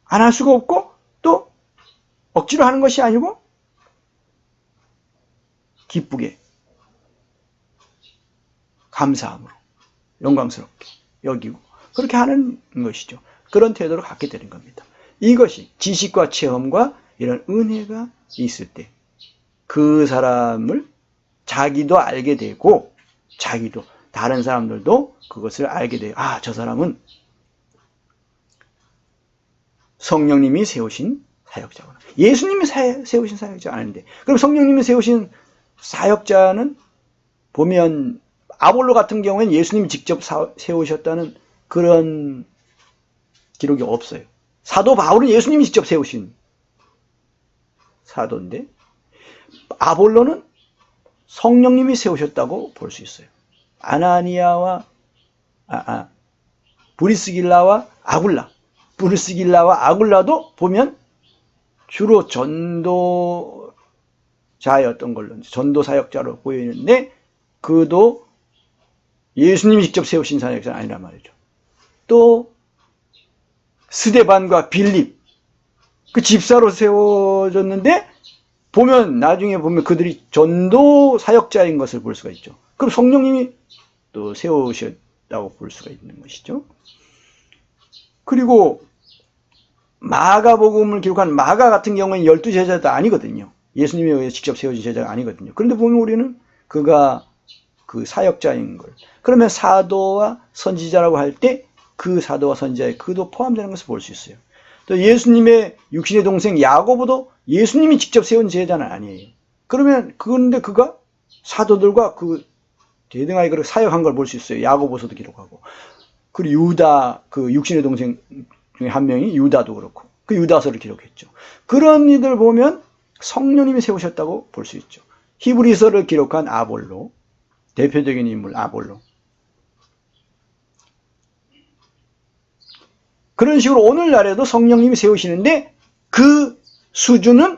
Speaker 1: 안 할 수가 없고 또 억지로 하는 것이 아니고 기쁘게, 감사함으로, 영광스럽게 여기고 그렇게 하는 것이죠. 그런 태도를 갖게 되는 겁니다. 이것이 지식과 체험과 이런 은혜가 있을 때 그 사람을 자기도 알게 되고 자기도 다른 사람들도 그것을 알게 돼요. 아, 저 사람은 성령님이 세우신 사역자구나. 예수님이 세우신 사역자 아닌데, 그럼 성령님이 세우신 사역자는 보면 아볼로 같은 경우에는 예수님이 직접 세우셨다는 그런 기록이 없어요. 사도 바울은 예수님이 직접 세우신 사도인데, 아볼로는 성령님이 세우셨다고 볼 수 있어요. 아나니아와 브리스길라와 아굴라, 브리스길라와 아굴라도 보면 주로 전도자였던 걸로, 전도 사역자로 보이는데 그도 예수님이 직접 세우신 사역자는 아니란 말이죠. 또 스데반과 빌립, 그 집사로 세워졌는데 보면 나중에 보면 그들이 전도 사역자인 것을 볼 수가 있죠. 그럼 성령님이 또 세우셨다고 볼 수가 있는 것이죠. 그리고 마가복음을 기록한 마가 같은 경우는 12제자도 아니거든요. 예수님에 의해 직접 세워진 제자가 아니거든요. 그런데 보면 우리는 그가 그 사역자인 걸. 그러면 사도와 선지자라고 할 때 그 사도와 선지자에 그도 포함되는 것을 볼 수 있어요. 또 예수님의 육신의 동생 야고보도 예수님이 직접 세운 제자는 아니에요. 그러면 그런데 그가 사도들과 그 대등하게 그렇게 사역한 걸 볼 수 있어요. 야고보서도 기록하고. 그리고 유다, 그 육신의 동생 중에 한 명이 유다도 그렇고, 그 유다서를 기록했죠. 그런 이들 보면 성령님이 세우셨다고 볼 수 있죠. 히브리서를 기록한 아볼로, 대표적인 인물 아볼로. 그런 식으로 오늘날에도 성령님이 세우시는데 그 수준은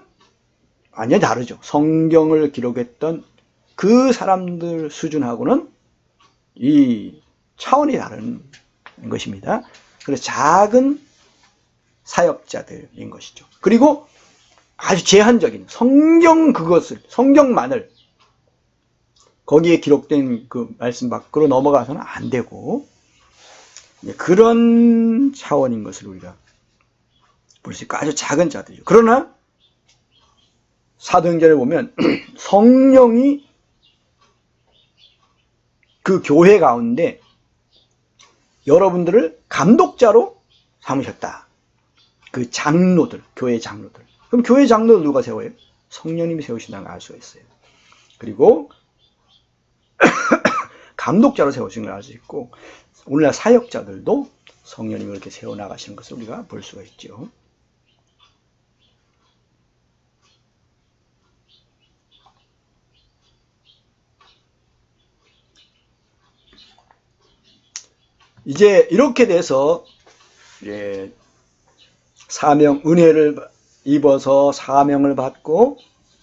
Speaker 1: 완전히 다르죠. 성경을 기록했던 그 사람들 수준하고는 이 차원이 다른 것입니다. 그래서 작은 사역자들인 것이죠. 그리고 아주 제한적인 성경만을 거기에 기록된 그 말씀 밖으로 넘어가서는 안 되고, 그런 차원인 것을 우리가 볼 수 있고, 아주 작은 자들이죠. 그러나 사도행전에 보면 성령이 그 교회 가운데 여러분들을 감독자로 삼으셨다. 그 장로들, 교회 장로들. 그럼 교회 장로들 누가 세워요? 성령님이 세우신다는 걸 알 수가 있어요. 그리고 감독자로 세우신 걸 알 수 있고, 오늘날 사역자들도 성령님이 그렇게 세워나가시는 것을 우리가 볼 수가 있죠. 이제 이렇게 돼서 사명, 은혜를 입어서 사명을 받고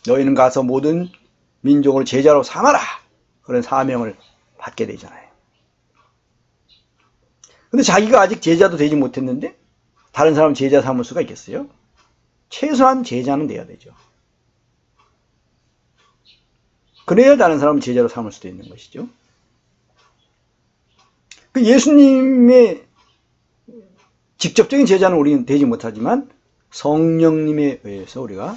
Speaker 1: 너희는 가서 모든 민족을 제자로 삼아라, 그런 사명을 받게 되잖아요. 근데 자기가 아직 제자도 되지 못했는데 다른 사람 제자 삼을 수가 있겠어요? 최소한 제자는 돼야 되죠. 그래야 다른 사람을 제자로 삼을 수도 있는 것이죠. 그 예수님의 직접적인 제자는 우리는 되지 못하지만 성령님에 의해서 우리가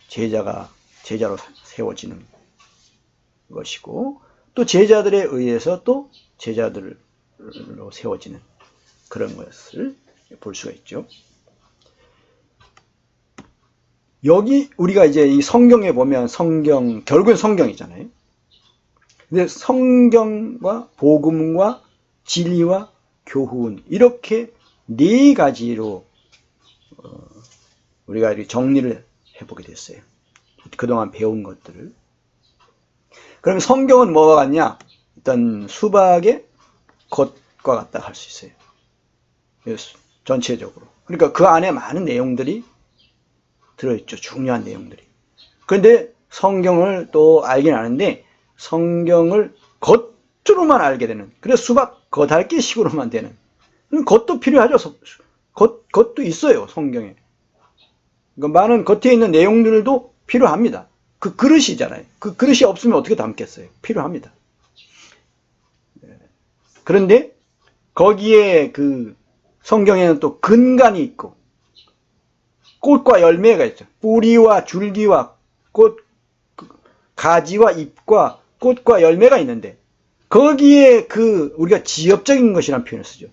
Speaker 1: 제자로 세워지는 것이고, 또 제자들에 의해서 또 제자들로 세워지는 그런 것을 볼 수가 있죠. 여기 우리가 이제 이 성경에 보면 결국은 성경이잖아요. 근데 성경과 복음과 진리와 교훈, 이렇게 네 가지로 우리가 이렇게 정리를 해보게 됐어요. 그동안 배운 것들을. 그러면 성경은 뭐가 같냐? 일단 수박의 겉과 같다 할 수 있어요. 전체적으로. 그러니까 그 안에 많은 내용들이 들어있죠. 중요한 내용들이. 그런데 성경을 또 알긴 아는데 성경을 겉으로만 알게 되는, 그래서 수박 겉핥기 식으로만 되는, 겉도 필요하죠. 겉도 있어요, 성경에. 그러니까 많은 겉에 있는 내용들도 필요합니다. 그 그릇이잖아요. 그 그릇이 없으면 어떻게 담겠어요? 필요합니다. 그런데 거기에 그 성경에는 또 근간이 있고 꽃과 열매가 있죠. 뿌리와 줄기와 꽃, 가지와 잎과 꽃과 열매가 있는데 거기에 그 우리가 지엽적인 것이라는 표현을 쓰죠.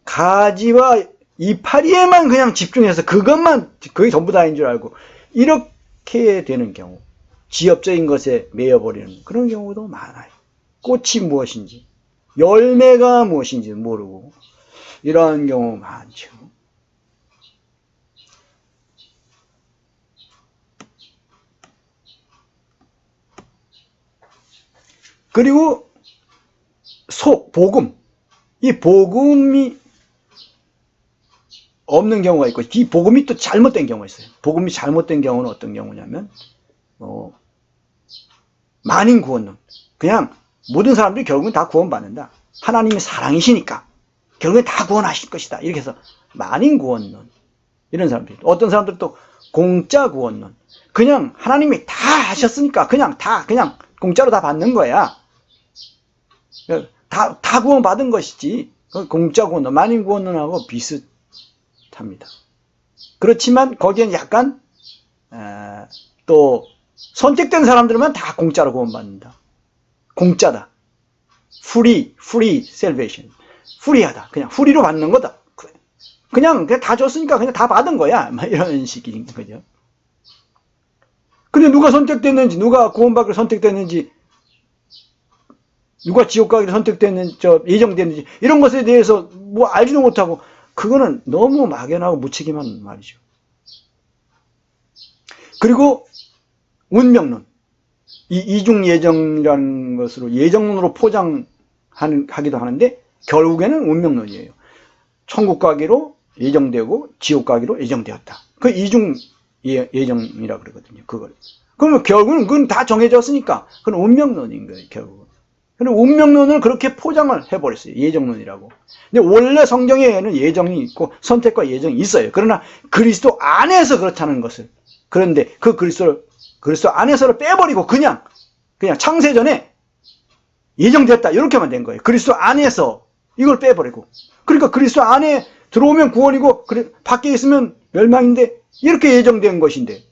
Speaker 1: 가지와 이파리에만 그냥 집중해서 그것만 그게 전부 다인 줄 알고 이렇게 되는 경우, 지엽적인 것에 매여버리는 그런 경우도 많아요. 꽃이 무엇인지 열매가 무엇인지 모르고 이러한 경우 많죠. 그리고 복음. 이 복음이 없는 경우가 있고, 이 복음이 또 잘못된 경우가 있어요. 복음이 잘못된 경우는 어떤 경우냐면, 만인 구원론. 그냥 모든 사람들이 결국은 다 구원받는다. 하나님이 사랑이시니까 결국엔 다 구원하실 것이다. 이렇게 해서 만인 구원론. 이런 사람들이. 어떤 사람들은 또 공짜 구원론. 그냥 하나님이 다 하셨으니까 그냥 공짜로 다 받는 거야. 다 구원받은 것이지. 공짜 구원론, 만인 구원론하고 비슷합니다. 그렇지만 거기엔 약간 또 선택된 사람들만 다 공짜로 구원받는다. 공짜다. free salvation. 프리하다. 그냥 프리로 받는 거다. 그냥 다 줬으니까 그냥 다 받은 거야. 이런 식인 거죠. 근데 누가 선택됐는지, 누가 구원받기로 선택됐는지, 누가 지옥 가기로 선택됐는지, 예정됐는지, 이런 것에 대해서 뭐 알지도 못하고, 그거는 너무 막연하고 무책임한 말이죠. 그리고 운명론. 이 이중 예정이라는 것으로 예정론으로 포장하기도 하는데, 결국에는 운명론이에요. 천국 가기로 예정되고, 지옥 가기로 예정되었다. 그 이중 예정이라 그러거든요. 그걸. 그러면 결국은 그건 다 정해졌으니까, 그건 운명론인 거예요, 결국은. 근데 운명론을 그렇게 포장을 해버렸어요. 예정론이라고. 근데 원래 성경에는 예정이 있고 선택과 예정이 있어요. 그러나 그리스도 안에서 그렇다는 것을. 그런데 그 그리스도 안에서를 빼버리고 그냥 창세전에 예정됐다. 이렇게만 된 거예요. 그리스도 안에서 이걸 빼버리고. 그러니까 그리스도 안에 들어오면 구원이고 밖에 있으면 멸망인데 이렇게 예정된 것인데.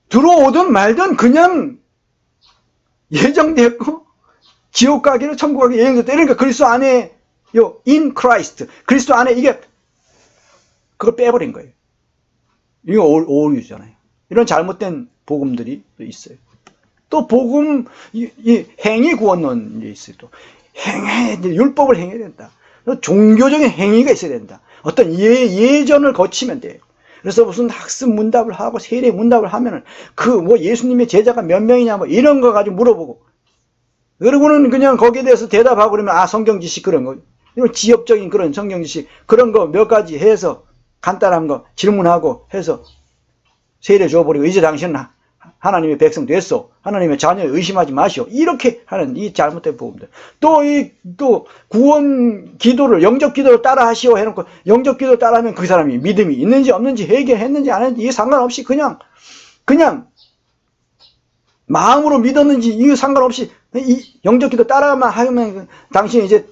Speaker 1: 들어오든 말든 그냥 예정됐고 지옥 가기로 천국 가기 예정됐다. 그러니까 그리스도 안에 in Christ 그리스도 안에 이게 그걸 빼버린 거예요. 이거 오류잖아요. 이런 잘못된 복음들이 또 있어요. 또 복음 이 행위 구원론이 있어요. 또 율법을 행해야 된다. 종교적인 행위가 있어야 된다. 어떤 예전을 거치면 돼요. 그래서 무슨 학습 문답을 하고 세례 문답을 하면은 예수님의 제자가 몇 명이냐 이런 거 가지고 물어보고 그러고는 그냥 거기에 대해서 대답하고 그러면 성경 지식 그런 거 이런 지엽적인 그런 성경 지식 그런 거 몇 가지 해서 간단한 거 질문하고 해서 세례 줘버리고 이제 당신은 하나님의 백성 됐어. 하나님의 자녀 의심하지 마시오. 이렇게 하는 이 잘못된 복음들. 또 구원 기도를 영접 기도를 따라 하시오 해놓고 영접 기도를 따라 하면 그 사람이 믿음이 있는지 없는지 회개했는지 안 했는지 이게 상관없이 그냥 마음으로 믿었는지 이게 상관없이 이 영접 기도 따라만 하면 당신이 이제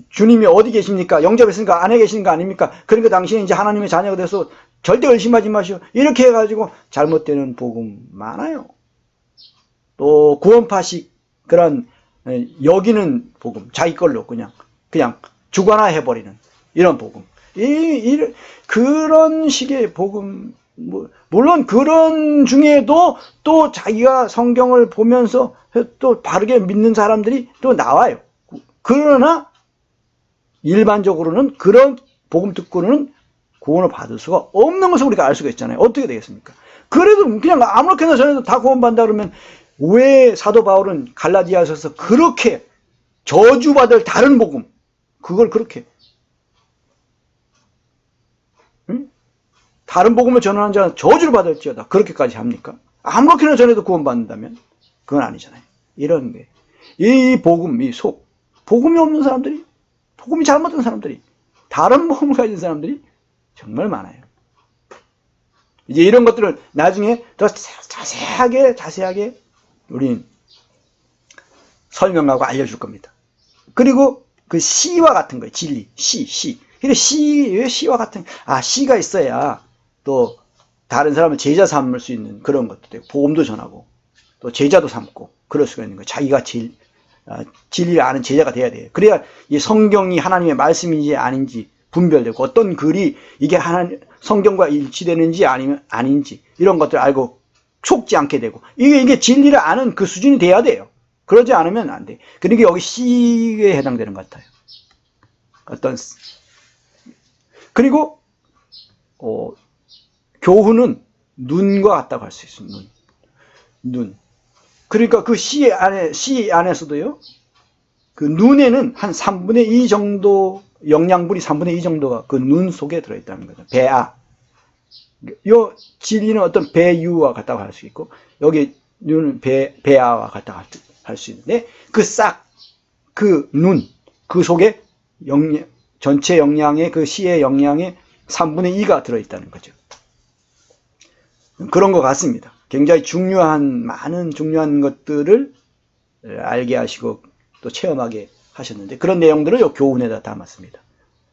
Speaker 1: 주님이 어디 계십니까? 영접했으니까 안에 계시는 거 아닙니까? 그러니까 당신이 이제 하나님의 자녀가 돼서 절대 의심하지 마시오. 이렇게 해가지고 잘못되는 복음 많아요. 또 구원파식 그런 여기는 복음, 자기 걸로 그냥 주관화해버리는 이런 복음. 그런 식의 복음, 물론 그런 중에도 또 자기가 성경을 보면서 또 바르게 믿는 사람들이 또 나와요. 그러나 일반적으로는 그런 복음 듣고는 구원을 받을 수가 없는 것을 우리가 알 수가 있잖아요. 어떻게 되겠습니까? 그래도 그냥 아무렇게나 전해도 다 구원받는다 그러면 왜 사도 바울은 갈라디아서에서 그렇게 저주받을 다른 복음 그걸 그렇게 다른 복음을 전하는 자는 저주를 받을지어다 그렇게까지 합니까? 아무렇게나 전해도 구원받는다면 그건 아니잖아요. 이런 게 이 복음, 복음이 없는 사람들이 복음이 잘못된 사람들이 다른 복음을 가진 사람들이 정말 많아요. 이제 이런 것들을 나중에 더 자세하게 우린 설명하고 알려줄 겁니다. 그리고 그 시와 같은 거예요. 진리, 시. 근데 왜 시와 같은, 시가 있어야 또 다른 사람을 제자 삼을 수 있는 그런 것도 되고, 복음도 전하고, 또 제자도 삼고, 그럴 수가 있는 거예요. 자기가 진리를 아는 제자가 돼야 돼요. 그래야 이 성경이 하나님의 말씀인지 아닌지 분별되고, 어떤 글이 이게 성경과 일치되는지 아니면 아닌지, 이런 것들을 알고 속지 않게 되고, 이게 진리를 아는 그 수준이 돼야 돼요. 그러지 않으면 안 돼. 그러니까 여기 시에 해당되는 것 같아요. 그리고, 교훈은 눈과 같다고 할 수 있어요. 눈. 그러니까 그 시 안에서도요, 그 눈에는 한 3분의 2 정도, 영양분이 3분의 2 정도가 그 눈 속에 들어있다는 거죠. 배아. 요 진리는 어떤 배유와 같다고 할 수 있고, 여기 눈은 배아와 같다고 할 수 있는데, 그 눈, 그 속에 전체 영양의, 그 시의 영양의 3분의 2가 들어있다는 거죠. 그런 것 같습니다. 굉장히 많은 중요한 것들을 알게 하시고 또 체험하게 하셨는데, 그런 내용들을 이 교훈에다 담았습니다.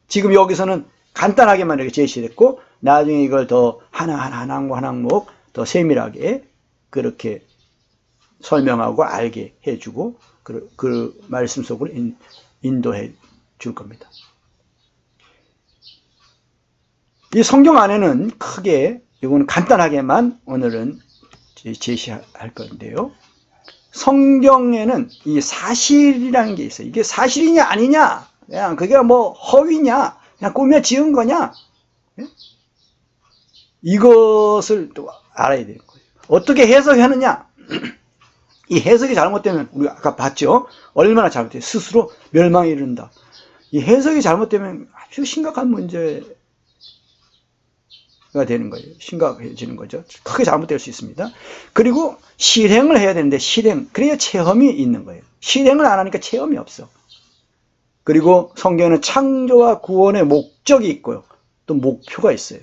Speaker 1: 지금 여기서는 간단하게만 이렇게 제시됐고, 나중에 이걸 더 한 항목 더 세밀하게 그렇게 설명하고 알게 해주고, 그 말씀 속으로 인도해 줄 겁니다. 이 성경 안에는 크게, 이거는 간단하게만 오늘은 제시할 건데요. 성경에는 이 사실이라는 게 있어요. 이게 사실이냐 아니냐, 그냥 그게 뭐 허위냐, 그냥 꾸며 지은 거냐, 이것을 또 알아야 되는 거예요. 어떻게 해석하느냐. 이 해석이 잘못되면, 우리가 아까 봤죠? 얼마나 잘못돼요. 스스로 멸망에 이른다. 이 해석이 잘못되면 아주 심각한 문제가 되는 거예요. 심각해지는 거죠. 크게 잘못될 수 있습니다. 그리고 실행을 해야 되는데, 그래야 체험이 있는 거예요. 실행을 안 하니까 체험이 없어. 그리고 성경에는 창조와 구원의 목적이 있고요. 또 목표가 있어요.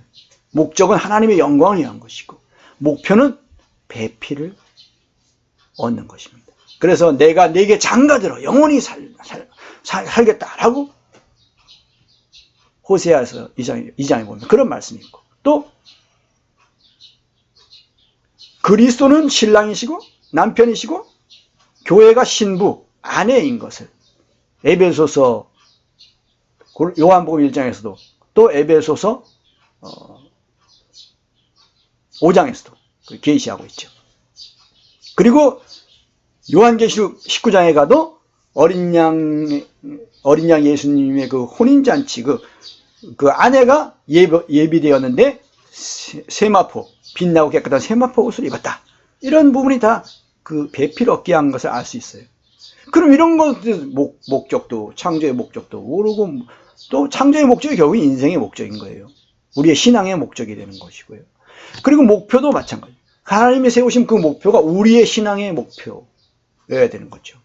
Speaker 1: 목적은 하나님의 영광을 위한 것이고, 목표는 배필을 얻는 것입니다. 그래서 내가 네게 장가들어 영원히 살겠다라고 호세아서 2장에 보면 그런 말씀이 있고, 또 그리스도는 신랑이시고 남편이시고 교회가 신부 아내인 것을 에베소서, 요한복음 1장에서도, 또 에베소서 5장에서도 계시하고 있죠. 그리고 요한계시록 19장에 가도 어린 양 예수님의 그 혼인잔치, 그 아내가 예비되었는데 세마포, 빛나고 깨끗한 세마포 옷을 입었다. 이런 부분이 다 그 배필을 얻게 한 것을 알 수 있어요. 그럼 이런 것들, 목적도, 창조의 목적도 모르고, 또 창조의 목적이 결국 인생의 목적인 거예요. 우리의 신앙의 목적이 되는 것이고요. 그리고 목표도 마찬가지. 하나님이 세우신 그 목표가 우리의 신앙의 목표여야 되는 거죠.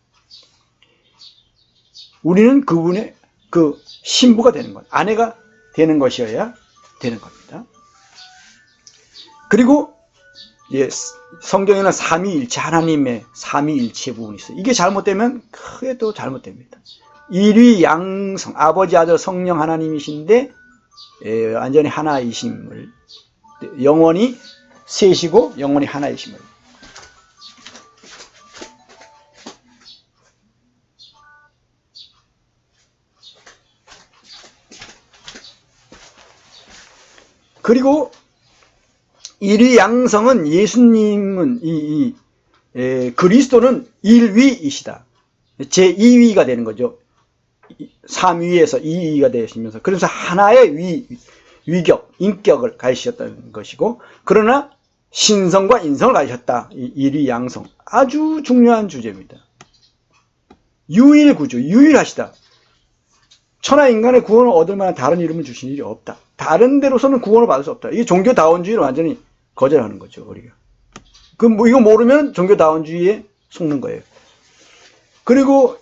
Speaker 1: 우리는 그분의 그 신부가 되는 것, 아내가 되는 것이어야 되는 겁니다. 그리고 성경에는 삼위일체, 하나님의 삼위일체 부분이 있어요. 이게 잘못되면 크게 또 잘못됩니다. 일위양성, 아버지, 아들, 성령 하나님이신데 완전히 하나이심을, 영원히 셋이고 영원히 하나이심을. 그리고 일위양성은, 예수님은 그리스도는 일위이시다. 제2위가 되는 거죠. 3위에서 2위가 되시면서, 그래서 하나의 위격, 인격을 가지셨다는 것이고, 그러나 신성과 인성을 가지셨다. 일위양성. 아주 중요한 주제입니다. 유일구주, 유일하시다. 천하 인간의 구원을 얻을 만한 다른 이름을 주신 일이 없다. 다른 데로서는 구원을 받을 수 없다. 이게 종교다원주의를 완전히 거절하는 거죠, 우리가. 이거 모르면 종교다원주의에 속는 거예요. 그리고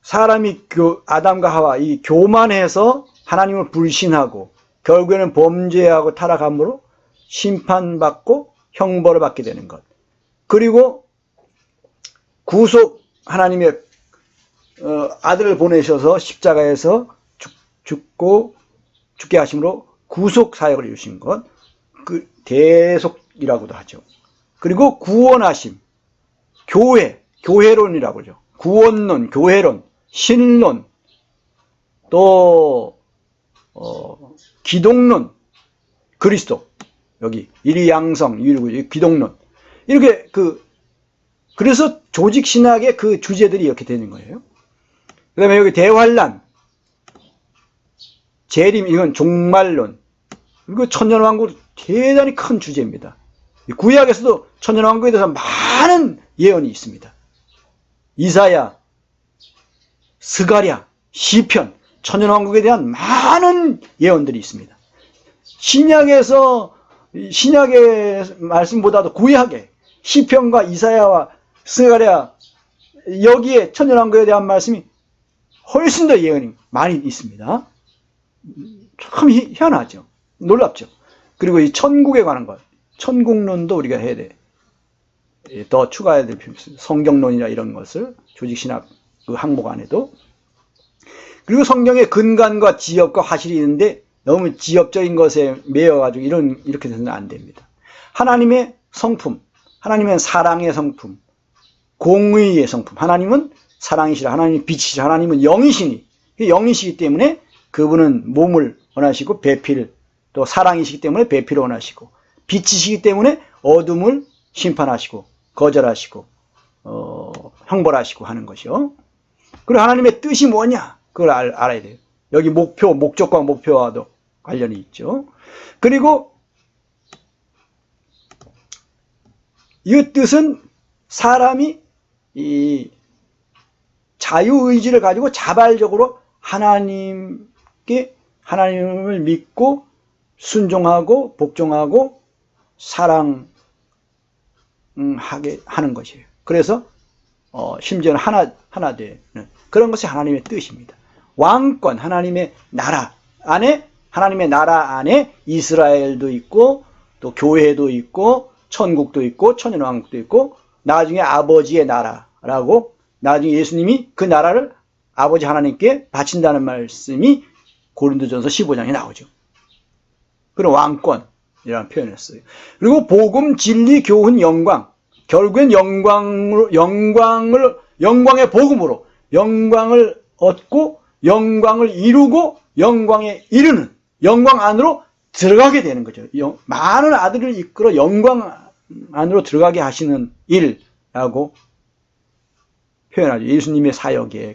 Speaker 1: 사람이 아담과 하와 이 교만해서 하나님을 불신하고 결국에는 범죄하고 타락함으로 심판받고 형벌을 받게 되는 것. 그리고 구속 하나님의 아들을 보내셔서 십자가에서 죽게 하심으로 구속 사역을 이루신 것. 그 대속이라고도 하죠. 그리고 구원하심. 교회론이라고 그러죠. 구원론, 교회론, 신론, 또 기독론, 그리스도, 여기 일위양성, 기독론, 이렇게 그래서 조직신학의 그 주제들이 이렇게 되는 거예요. 그 다음에 여기 대환란, 재림, 이건 종말론, 그리고 천년왕국 대단히 큰 주제입니다. 구약에서도 천년왕국에 대해서 많은 예언이 있습니다. 이사야, 스가랴, 시편, 천년왕국에 대한 많은 예언들이 있습니다. 신약의 말씀보다도 구약에 시편과 이사야와 스가랴, 여기에 천년왕국에 대한 말씀이 훨씬 더 예언이 많이 있습니다. 참 희한하죠. 놀랍죠. 그리고 이 천국에 관한 것, 천국론도 우리가 해야 돼. 더 추가해야 될 필요가 있습니다. 성경론이나 이런 것을 조직신학 그 항목 안에도. 그리고 성경의 근간과 지엽과 화실이 있는데 너무 지엽적인 것에 매여가지고 이렇게 되서는 안 됩니다. 하나님의 성품, 하나님은 사랑의 성품, 공의의 성품. 하나님은 사랑이시라, 하나님은 빛이시라, 하나님은 영이시니, 영이시기 때문에 그분은 몸을 원하시고 배필, 또 사랑이시기 때문에 배필을 원하시고, 빛이시기 때문에 어둠을 심판하시고 거절하시고 형벌하시고 하는 것이요. 그리고 하나님의 뜻이 뭐냐, 그걸 알아야 돼요. 여기 목적과 목표와도 관련이 있죠. 그리고 이 뜻은 사람이 이 자유의지를 가지고 자발적으로 하나님을 믿고 순종하고 복종하고 사랑하게 하는 것이에요. 그래서 심지어는 하나 되는 그런 것이 하나님의 뜻입니다. 왕권, 하나님의 나라 안에 이스라엘도 있고 또 교회도 있고 천국도 있고 천년왕국도 있고 나중에 아버지의 나라라고, 나중에 예수님이 그 나라를 아버지 하나님께 바친다는 말씀이 고린도전서 15장에 나오죠. 그런 왕권이라는 표현을 했어요. 그리고 복음, 진리, 교훈, 영광. 결국엔 영광의 복음으로 영광을 얻고 영광을 이루고 영광에 이르는, 영광 안으로 들어가게 되는 거죠. 많은 아들을 이끌어 영광 안으로 들어가게 하시는 일이라고 표현하죠. 예수님의 사역의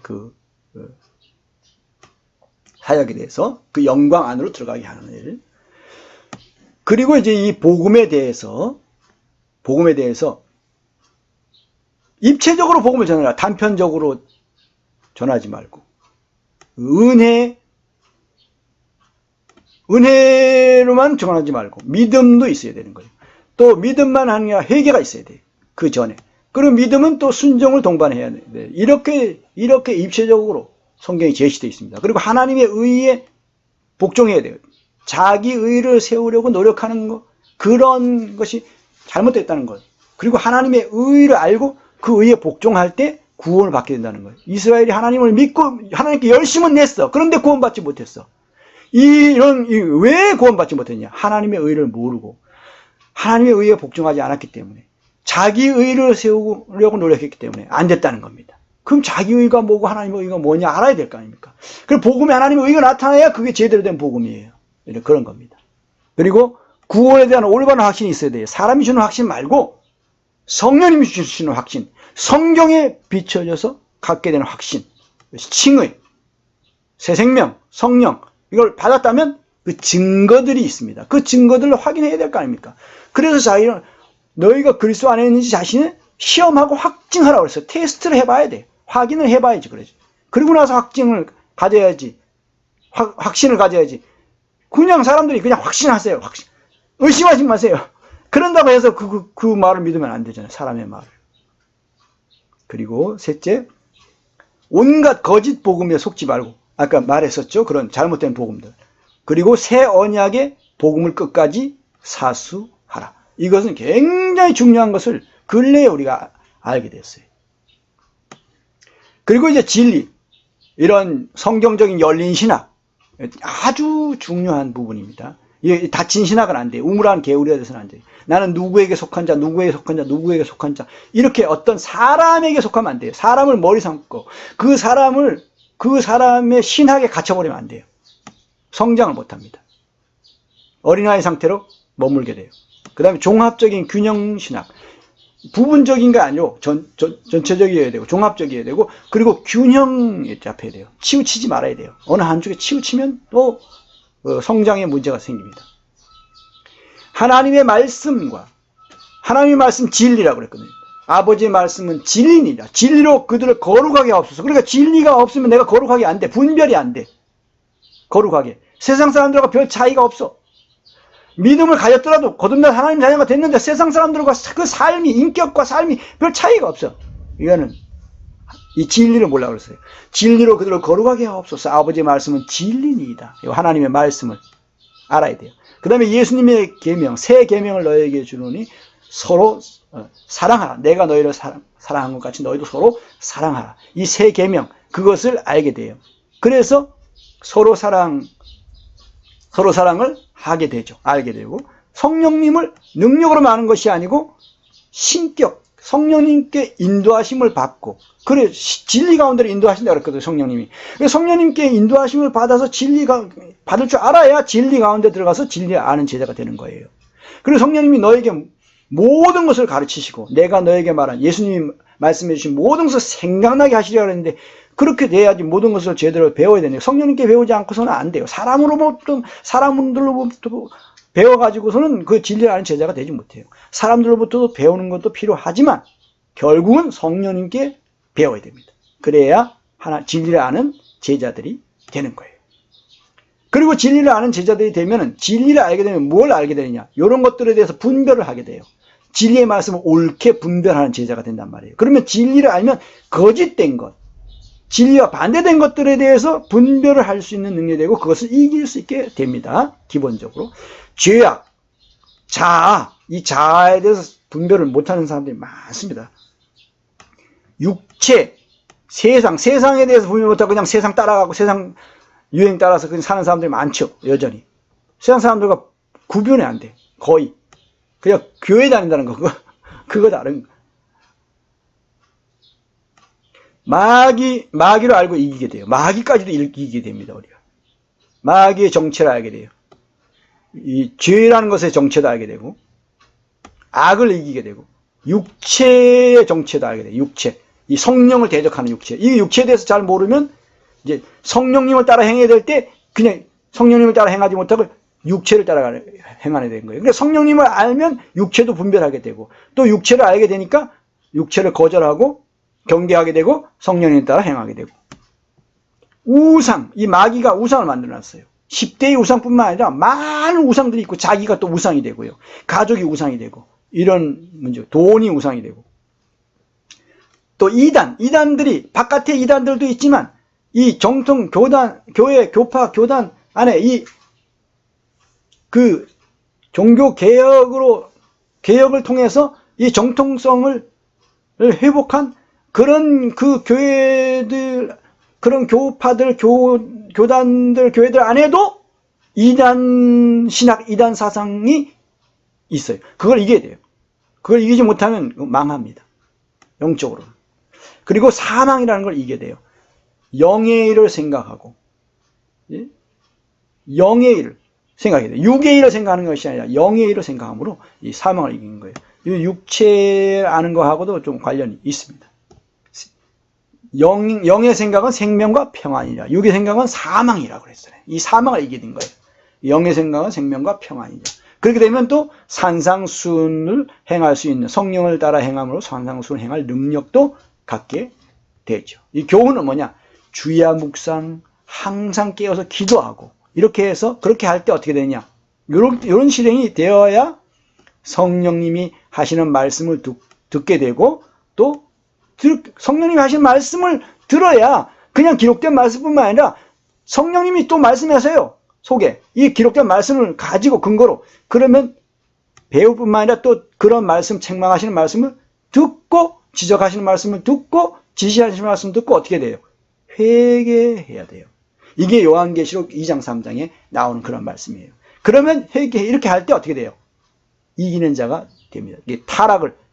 Speaker 1: 사역에 대해서 그 영광 안으로 들어가게 하는 일. 그리고 이제 이 복음에 대해서 입체적으로 복음을 전하라. 단편적으로 전하지 말고 은혜로만 전하지 말고 믿음도 있어야 되는 거예요. 또 믿음만 하는 게 아니라 회개가 있어야 돼요. 그 전에. 그리고 믿음은 또 순종을 동반해야 돼요. 이렇게 입체적으로 성경이 제시되어 있습니다. 그리고 하나님의 의에 복종해야 돼요. 자기 의를 세우려고 노력하는 것, 그런 것이 잘못됐다는 것. 그리고 하나님의 의를 알고 그 의에 복종할 때 구원을 받게 된다는 거예요. 이스라엘이 하나님을 믿고 하나님께 열심은 냈어. 그런데 구원받지 못했어. 왜 구원받지 못했냐? 하나님의 의를 모르고 하나님의 의에 복종하지 않았기 때문에, 자기 의를 세우려고 노력했기 때문에 안 됐다는 겁니다. 그럼 자기 의가 뭐고 하나님의 의가 뭐냐 알아야 될 거 아닙니까? 그럼 복음에 하나님의 의가 나타나야 그게 제대로 된 복음이에요. 그런 겁니다. 그리고 구원에 대한 올바른 확신이 있어야 돼요. 사람이 주는 확신 말고 성령님이 주시는 확신, 성경에 비춰져서 갖게 되는 확신, 칭의, 새 생명, 성령, 이걸 받았다면 그 증거들이 있습니다. 그 증거들을 확인해야 될 거 아닙니까? 그래서 너희가 그리스도 안에 있는지 자신을 시험하고 확증하라고 그랬어요. 테스트를 해봐야 돼. 확인을 해봐야지. 그러지. 그리고 나서 확증을 가져야지. 확신을 가져야지. 그냥 사람들이 그냥 확신하세요. 의심하지 마세요. 그런다고 해서 그 말을 믿으면 안 되잖아요. 사람의 말을. 그리고 셋째, 온갖 거짓 복음에 속지 말고, 아까 말했었죠. 그런 잘못된 복음들. 그리고 새 언약의 복음을 끝까지 사수하라. 이것은 굉장히 중요한 것을 근래에 우리가 알게 됐어요. 그리고 이제 진리, 이런 성경적인 열린 신학, 아주 중요한 부분입니다. 이 닫힌 신학은 안 돼요. 우물안 개울이가 돼서는 안 돼요. 나는 누구에게 속한 자, 누구에게 속한 자, 누구에게 속한 자, 이렇게 어떤 사람에게 속하면 안 돼요. 사람을 머리 삼고 그 사람의 신학에 갇혀버리면 안 돼요. 성장을 못합니다. 어린아이 상태로 머물게 돼요. 그 다음에 종합적인 균형 신학, 부분적인 게 아니고 전체적이어야 되고 종합적이어야 되고, 그리고 균형에 잡혀야 돼요. 치우치지 말아야 돼요. 어느 한쪽에 치우치면 또 성장에 문제가 생깁니다. 하나님의 말씀과 하나님의 말씀 진리라고 그랬거든요. 아버지의 말씀은 진리니라. 진리로 그들을 거룩하게 하옵소서. 그러니까 진리가 없으면 내가 거룩하게 안 돼. 분별이 안 돼. 거룩하게. 세상 사람들과 별 차이가 없어. 믿음을 가졌더라도 거듭난 하나님 자녀가 됐는데 세상 사람들과 그 삶이, 인격과 삶이 별 차이가 없어. 이거는 이 진리를 몰라 그랬어요. 진리로 그들을 거룩하게 하옵소서. 아버지의 말씀은 진리니이다. 하나님의 말씀을 알아야 돼요. 그 다음에 예수님의 계명, 새 계명을 너에게 주노니 서로 사랑하라. 내가 너희를 사랑한 것 같이 너희도 서로 사랑하라. 이 새 계명, 그것을 알게 돼요. 그래서 서로 사랑을 하게 되죠. 알게 되고, 성령님을 능력으로 아는 것이 아니고 신격, 성령님께 인도하심을 받고, 그래 진리 가운데로 인도하신다고 그랬거든요. 성령님이. 성령님께 인도하심을 받아서 진리가 받을 줄 알아야 진리 가운데 들어가서 진리 아는 제자가 되는 거예요. 그리고 성령님이 너에게 모든 것을 가르치시고, 내가 너에게 말한, 예수님이 말씀해 주신 모든 것을 생각나게 하시려고 했는데, 그렇게 돼야지 모든 것을 제대로 배워야 되네요. 성령님께 배우지 않고서는 안 돼요. 사람들로부터 배워가지고서는 그 진리를 아는 제자가 되지 못해요. 사람들로부터도 배우는 것도 필요하지만 결국은 성령님께 배워야 됩니다. 그래야 진리를 아는 제자들이 되는 거예요. 그리고 진리를 아는 제자들이 되면, 진리를 알게 되면 뭘 알게 되느냐, 이런 것들에 대해서 분별을 하게 돼요. 진리의 말씀을 옳게 분별하는 제자가 된단 말이에요. 그러면 진리를 알면 거짓된 것, 진리와 반대된 것들에 대해서 분별을 할 수 있는 능력이 되고, 그것을 이길 수 있게 됩니다. 기본적으로 죄악, 자아, 이 자아에 대해서 분별을 못하는 사람들이 많습니다. 육체, 세상에 대해서 분별 못하고 그냥 세상 따라가고 세상 유행 따라서 그냥 사는 사람들이 많죠. 여전히 세상 사람들과 구분이 안 돼. 거의 그냥 교회 다닌다는 거, 그거 다른 거. 마귀를 알고 이기게 돼요. 마귀까지도 이기게 됩니다. 우리가 마귀의 정체를 알게 돼요. 이 죄라는 것의 정체도 알게 되고, 악을 이기게 되고, 육체의 정체도 알게 돼요. 육체, 이 성령을 대적하는 육체, 이 육체에 대해서 잘 모르면 이제 성령님을 따라 행해야 될 때 그냥 성령님을 따라 행하지 못하고 육체를 따라 행하게 된 거예요. 그러니까 성령님을 알면 육체도 분별하게 되고, 또 육체를 알게 되니까 육체를 거절하고 경계하게 되고 성령님 따라 행하게 되고. 우상, 이 마귀가 우상을 만들어놨어요. 10대의 우상뿐만 아니라 많은 우상들이 있고, 자기가 또 우상이 되고요, 가족이 우상이 되고, 이런 문제, 돈이 우상이 되고, 또 이단들이, 바깥에 이단들도 있지만 이 정통 교단, 교회, 교파, 교단 안에 그 종교 개혁을 통해서 이 정통성을 회복한 그런 그 교회들, 그런 교파들, 교단들, 교회들 안에도 이단 신학, 이단 사상이 있어요. 그걸 이겨야 돼요. 그걸 이기지 못하면 망합니다. 영적으로. 그리고 사망이라는 걸 이겨야 돼요. 영의 일을 생각하고, 영의 일을 생각해야 돼요. 육의 일을 생각하는 것이 아니라 영의 일을 생각함으로 이 사망을 이기는 거예요. 이 육체 아는 거하고도 좀 관련이 있습니다. 영의 생각은 생명과 평안이라, 육의 생각은 사망이라고 그랬어요. 이 사망을 이기는 거예요. 영의 생각은 생명과 평안이라. 그렇게 되면 또 산상순을 행할 수 있는, 성령을 따라 행함으로 산상순을 행할 능력도 갖게 되죠. 이 교훈은 뭐냐? 주야 묵상, 항상 깨어서 기도하고, 이렇게 해서 그렇게 할 때 어떻게 되냐? 이런 실행이 되어야 성령님이 하시는 말씀을 듣게 되고, 또 성령님이 하시는 말씀을 들어야 그냥 기록된 말씀뿐만 아니라 성령님이 또 말씀하세요. 속에 이 기록된 말씀을 가지고 근거로, 그러면 배울 뿐만 아니라 또 그런 말씀, 책망하시는 말씀을 듣고, 지적하시는 말씀을 듣고, 지시하시는 말씀을 듣고 어떻게 돼요? 회개해야 돼요. 이게 요한계시록 2장 3장에 나오는 그런 말씀이에요. 그러면 이렇게 할 때 어떻게 돼요? 이기는 자가 됩니다. 이게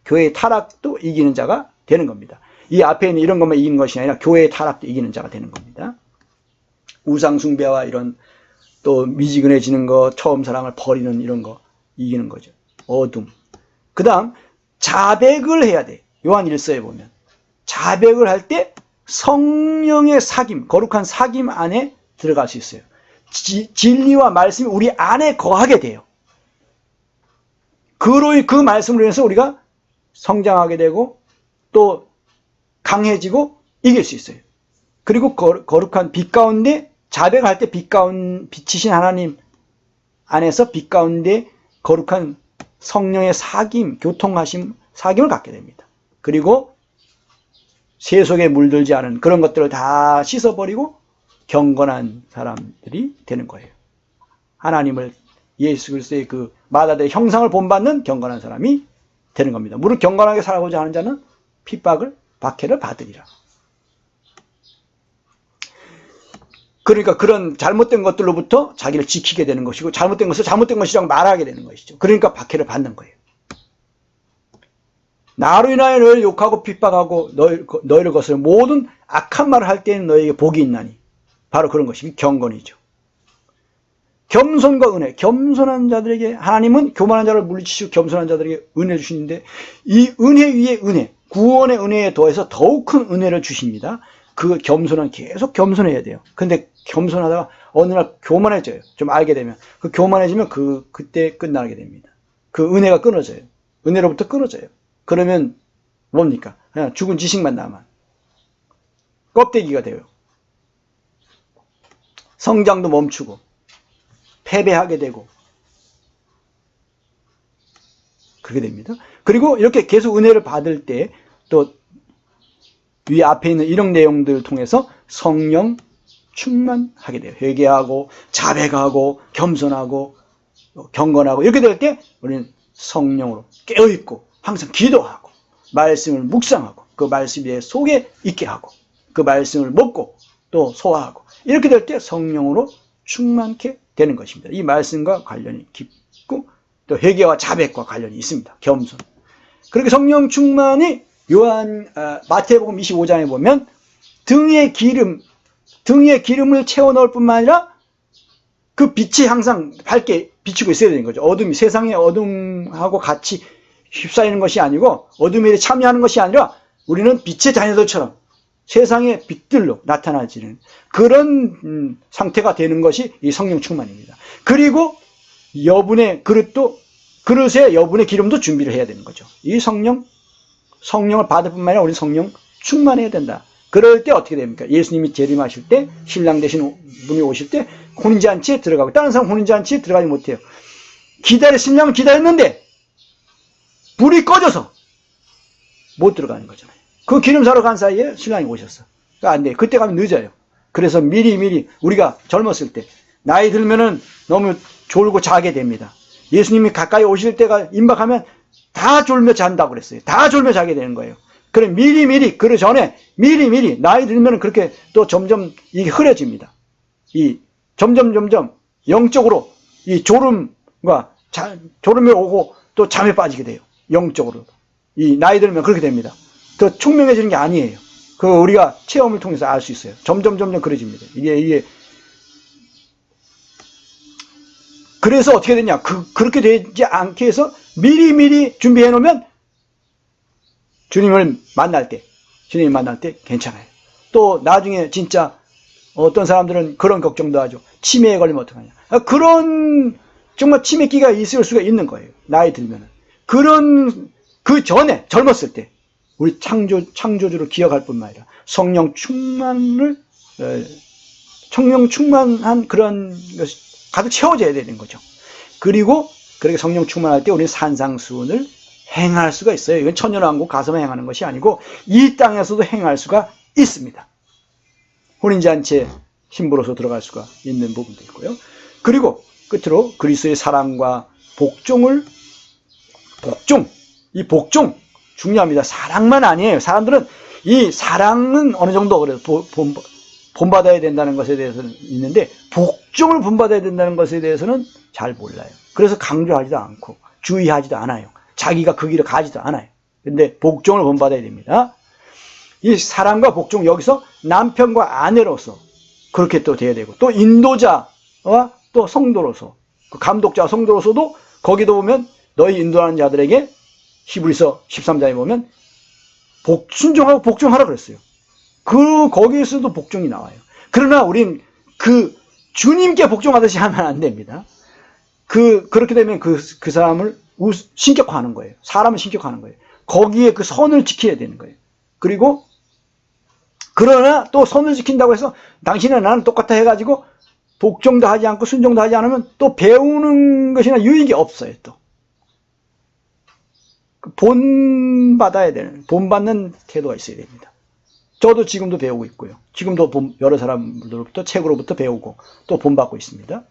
Speaker 1: 교회의 타락도 이기는 자가 되는 겁니다. 이 앞에 있는 이런 것만 이기는 것이 아니라 교회의 타락도 이기는 자가 되는 겁니다. 우상숭배와 이런 또 미지근해지는 거, 처음 사랑을 버리는 이런 거 이기는 거죠. 어둠. 그 다음 자백을 해야 돼. 요한 1서에 보면 자백을 할 때 성령의 사귐, 거룩한 사귐 안에 들어갈 수 있어요. 진리와 말씀이 우리 안에 거하게 돼요. 그 말씀으로 인해서 우리가 성장하게 되고 또 강해지고 이길 수 있어요. 그리고 거룩한 빛 가운데 자백할 때 빛이신 하나님 안에서 빛 가운데 거룩한 성령의 사귐, 교통하심, 사귐을 갖게 됩니다. 그리고 새 속에 물들지 않은 그런 것들을 다 씻어버리고 경건한 사람들이 되는 거예요. 하나님을 예수 그리스도의 그 마다들의 형상을 본받는 경건한 사람이 되는 겁니다. 무릇 경건하게 살아보자 하는 자는 핍박을, 박해를 받으리라. 그러니까 그런 잘못된 것들로부터 자기를 지키게 되는 것이고 잘못된 것을 잘못된 것이라고 말하게 되는 것이죠. 그러니까 박해를 받는 거예요. 나로 인하여 너희를 욕하고 핍박하고 너희를 거스르는 모든 악한 말을 할 때에는 너희에게 복이 있나니 바로 그런 것이 경건이죠. 겸손과 은혜, 겸손한 자들에게 하나님은 교만한 자를 물리치시고 겸손한 자들에게 은혜 주시는데 이 은혜 위에 은혜, 구원의 은혜에 더해서 더욱 큰 은혜를 주십니다. 그 겸손은 계속 겸손해야 돼요. 근데 겸손하다가 어느 날 교만해져요. 좀 알게 되면 그 교만해지면 그때 끝나게 됩니다. 그 은혜가 끊어져요. 은혜로부터 끊어져요. 그러면 뭡니까? 그냥 죽은 지식만 남아. 껍데기가 돼요. 성장도 멈추고 패배하게 되고 그렇게 됩니다. 그리고 이렇게 계속 은혜를 받을 때 또 위 앞에 있는 이런 내용들을 통해서 성령 충만하게 돼요. 회개하고 자백하고 겸손하고 경건하고 이렇게 될 때 우리는 성령으로 깨어있고 항상 기도하고 말씀을 묵상하고 그 말씀의 속에 있게 하고 그 말씀을 먹고 또 소화하고 이렇게 될 때 성령으로 충만케 되는 것입니다. 이 말씀과 관련이 깊고 또 회개와 자백과 관련이 있습니다. 겸손. 그렇게 성령 충만이 마태복음 25장에 보면 등에 기름을 채워 넣을 뿐만 아니라 그 빛이 항상 밝게 비추고 있어야 되는 거죠. 세상의 어둠하고 같이 휩싸이는 것이 아니고 어둠에 참여하는 것이 아니라 우리는 빛의 자녀들처럼 세상의 빛들로 나타나지는 그런 상태가 되는 것이 이 성령 충만입니다. 그리고 그릇에 여분의 기름도 준비를 해야 되는 거죠. 이 성령을 받을 뿐만 아니라 우리 성령 충만해야 된다. 그럴 때 어떻게 됩니까? 예수님이 재림하실 때 신랑 되신 분이 오실 때 혼인잔치에 들어가고 다른 사람 혼인잔치에 들어가지 못해요. 신랑은 기다렸는데 불이 꺼져서 못 들어가는 거잖아요. 그 기름 사러 간 사이에 신랑이 오셨어. 그러니까 안 돼. 그때 가면 늦어요. 그래서 미리 우리가 젊었을 때 나이 들면은 너무 졸고 자게 됩니다. 예수님이 가까이 오실 때가 임박하면 다 졸며 잔다고 그랬어요. 다 졸며 자게 되는 거예요. 그래 그 전에 미리 나이 들면은 그렇게 또 점점 이게 흐려집니다. 이 점점 영적으로 이 졸음이 오고 또 잠에 빠지게 돼요. 영적으로 이 나이 들면 그렇게 됩니다. 더 총명해지는 게 아니에요. 그거 우리가 체험을 통해서 알 수 있어요. 점점 그래집니다. 이게 그래서 어떻게 되냐? 그렇게 되지 않게 해서 미리 준비해 놓으면 주님을 만날 때 괜찮아요. 또 나중에 진짜 어떤 사람들은 그런 걱정도 하죠. 치매에 걸리면 어떡하냐. 그런 정말 치매기가 있을 수가 있는 거예요. 나이 들면은. 그 전에 젊었을 때 우리 창조주로 기억할 뿐만 아니라 성령 충만한 그런 것이 가득 채워져야 되는 거죠. 그리고 그렇게 성령 충만할 때 우리는 산상수훈을 행할 수가 있어요. 이건 천년왕국 가서만 행하는 것이 아니고 이 땅에서도 행할 수가 있습니다. 혼인잔치에 신부로서 들어갈 수가 있는 부분도 있고요. 그리고 끝으로 그리스도의 사랑과 복종을 복종, 이 복종 중요합니다. 사랑만 아니에요. 사람들은 이 사랑은 어느 정도 그래도 본받아야 된다는 것에 대해서는 있는데 복종을 본받아야 된다는 것에 대해서는 잘 몰라요. 그래서 강조하지도 않고 주의하지도 않아요. 자기가 그 길을 가지도 않아요. 근데 복종을 본받아야 됩니다. 이 사랑과 복종, 여기서 남편과 아내로서 그렇게 또 돼야 되고, 또 인도자와 또 성도로서, 그 감독자와 성도로서도 거기도 보면 너희 인도하는 자들에게 히브리서 13장에 보면 순종하고 복종하라 그랬어요. 거기에서도 복종이 나와요. 그러나 우린 그 주님께 복종하듯이 하면 안 됩니다. 그렇게 되면 그 사람을 신격화하는 거예요. 사람을 신격화하는 거예요. 거기에 그 선을 지켜야 되는 거예요. 그리고 그러나 또 선을 지킨다고 해서 당신은 나는 똑같아 해가지고 복종도 하지 않고 순종도 하지 않으면 또 배우는 것이나 유익이 없어요. 또 본받아야 되는, 본받는 태도가 있어야 됩니다. 저도 지금도 배우고 있고요. 지금도 여러 사람들로부터 책으로부터 배우고 또 본받고 있습니다.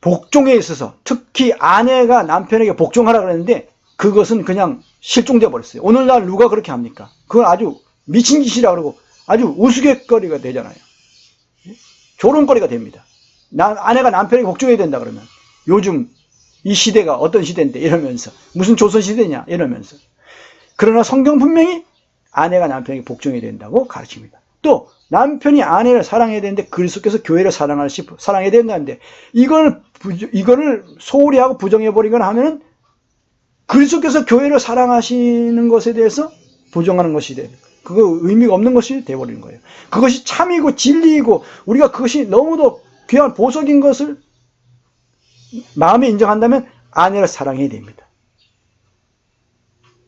Speaker 1: 복종에 있어서 특히 아내가 남편에게 복종하라 그랬는데 그것은 그냥 실종돼 버렸어요. 오늘날 누가 그렇게 합니까? 그건 아주 미친 짓이라 그러고 아주 우스갯거리가 되잖아요. 조롱거리가 됩니다. 아내가 남편에게 복종해야 된다 그러면 요즘 이 시대가 어떤 시대인데 이러면서 무슨 조선시대냐 이러면서. 그러나 성경 분명히 아내가 남편에게 복종해야 된다고 가르칩니다. 또 남편이 아내를 사랑해야 되는데 그리스도께서 교회를 사랑해야 된다는데 이거를 소홀히 하고 부정해버리거나 하면은 그리스도께서 교회를 사랑하시는 것에 대해서 부정하는 것이 돼요. 그거 의미가 없는 것이 돼버리는 거예요. 그것이 참이고 진리이고 우리가 그것이 너무도 귀한 보석인 것을 마음에 인정한다면 아내를 사랑해야 됩니다.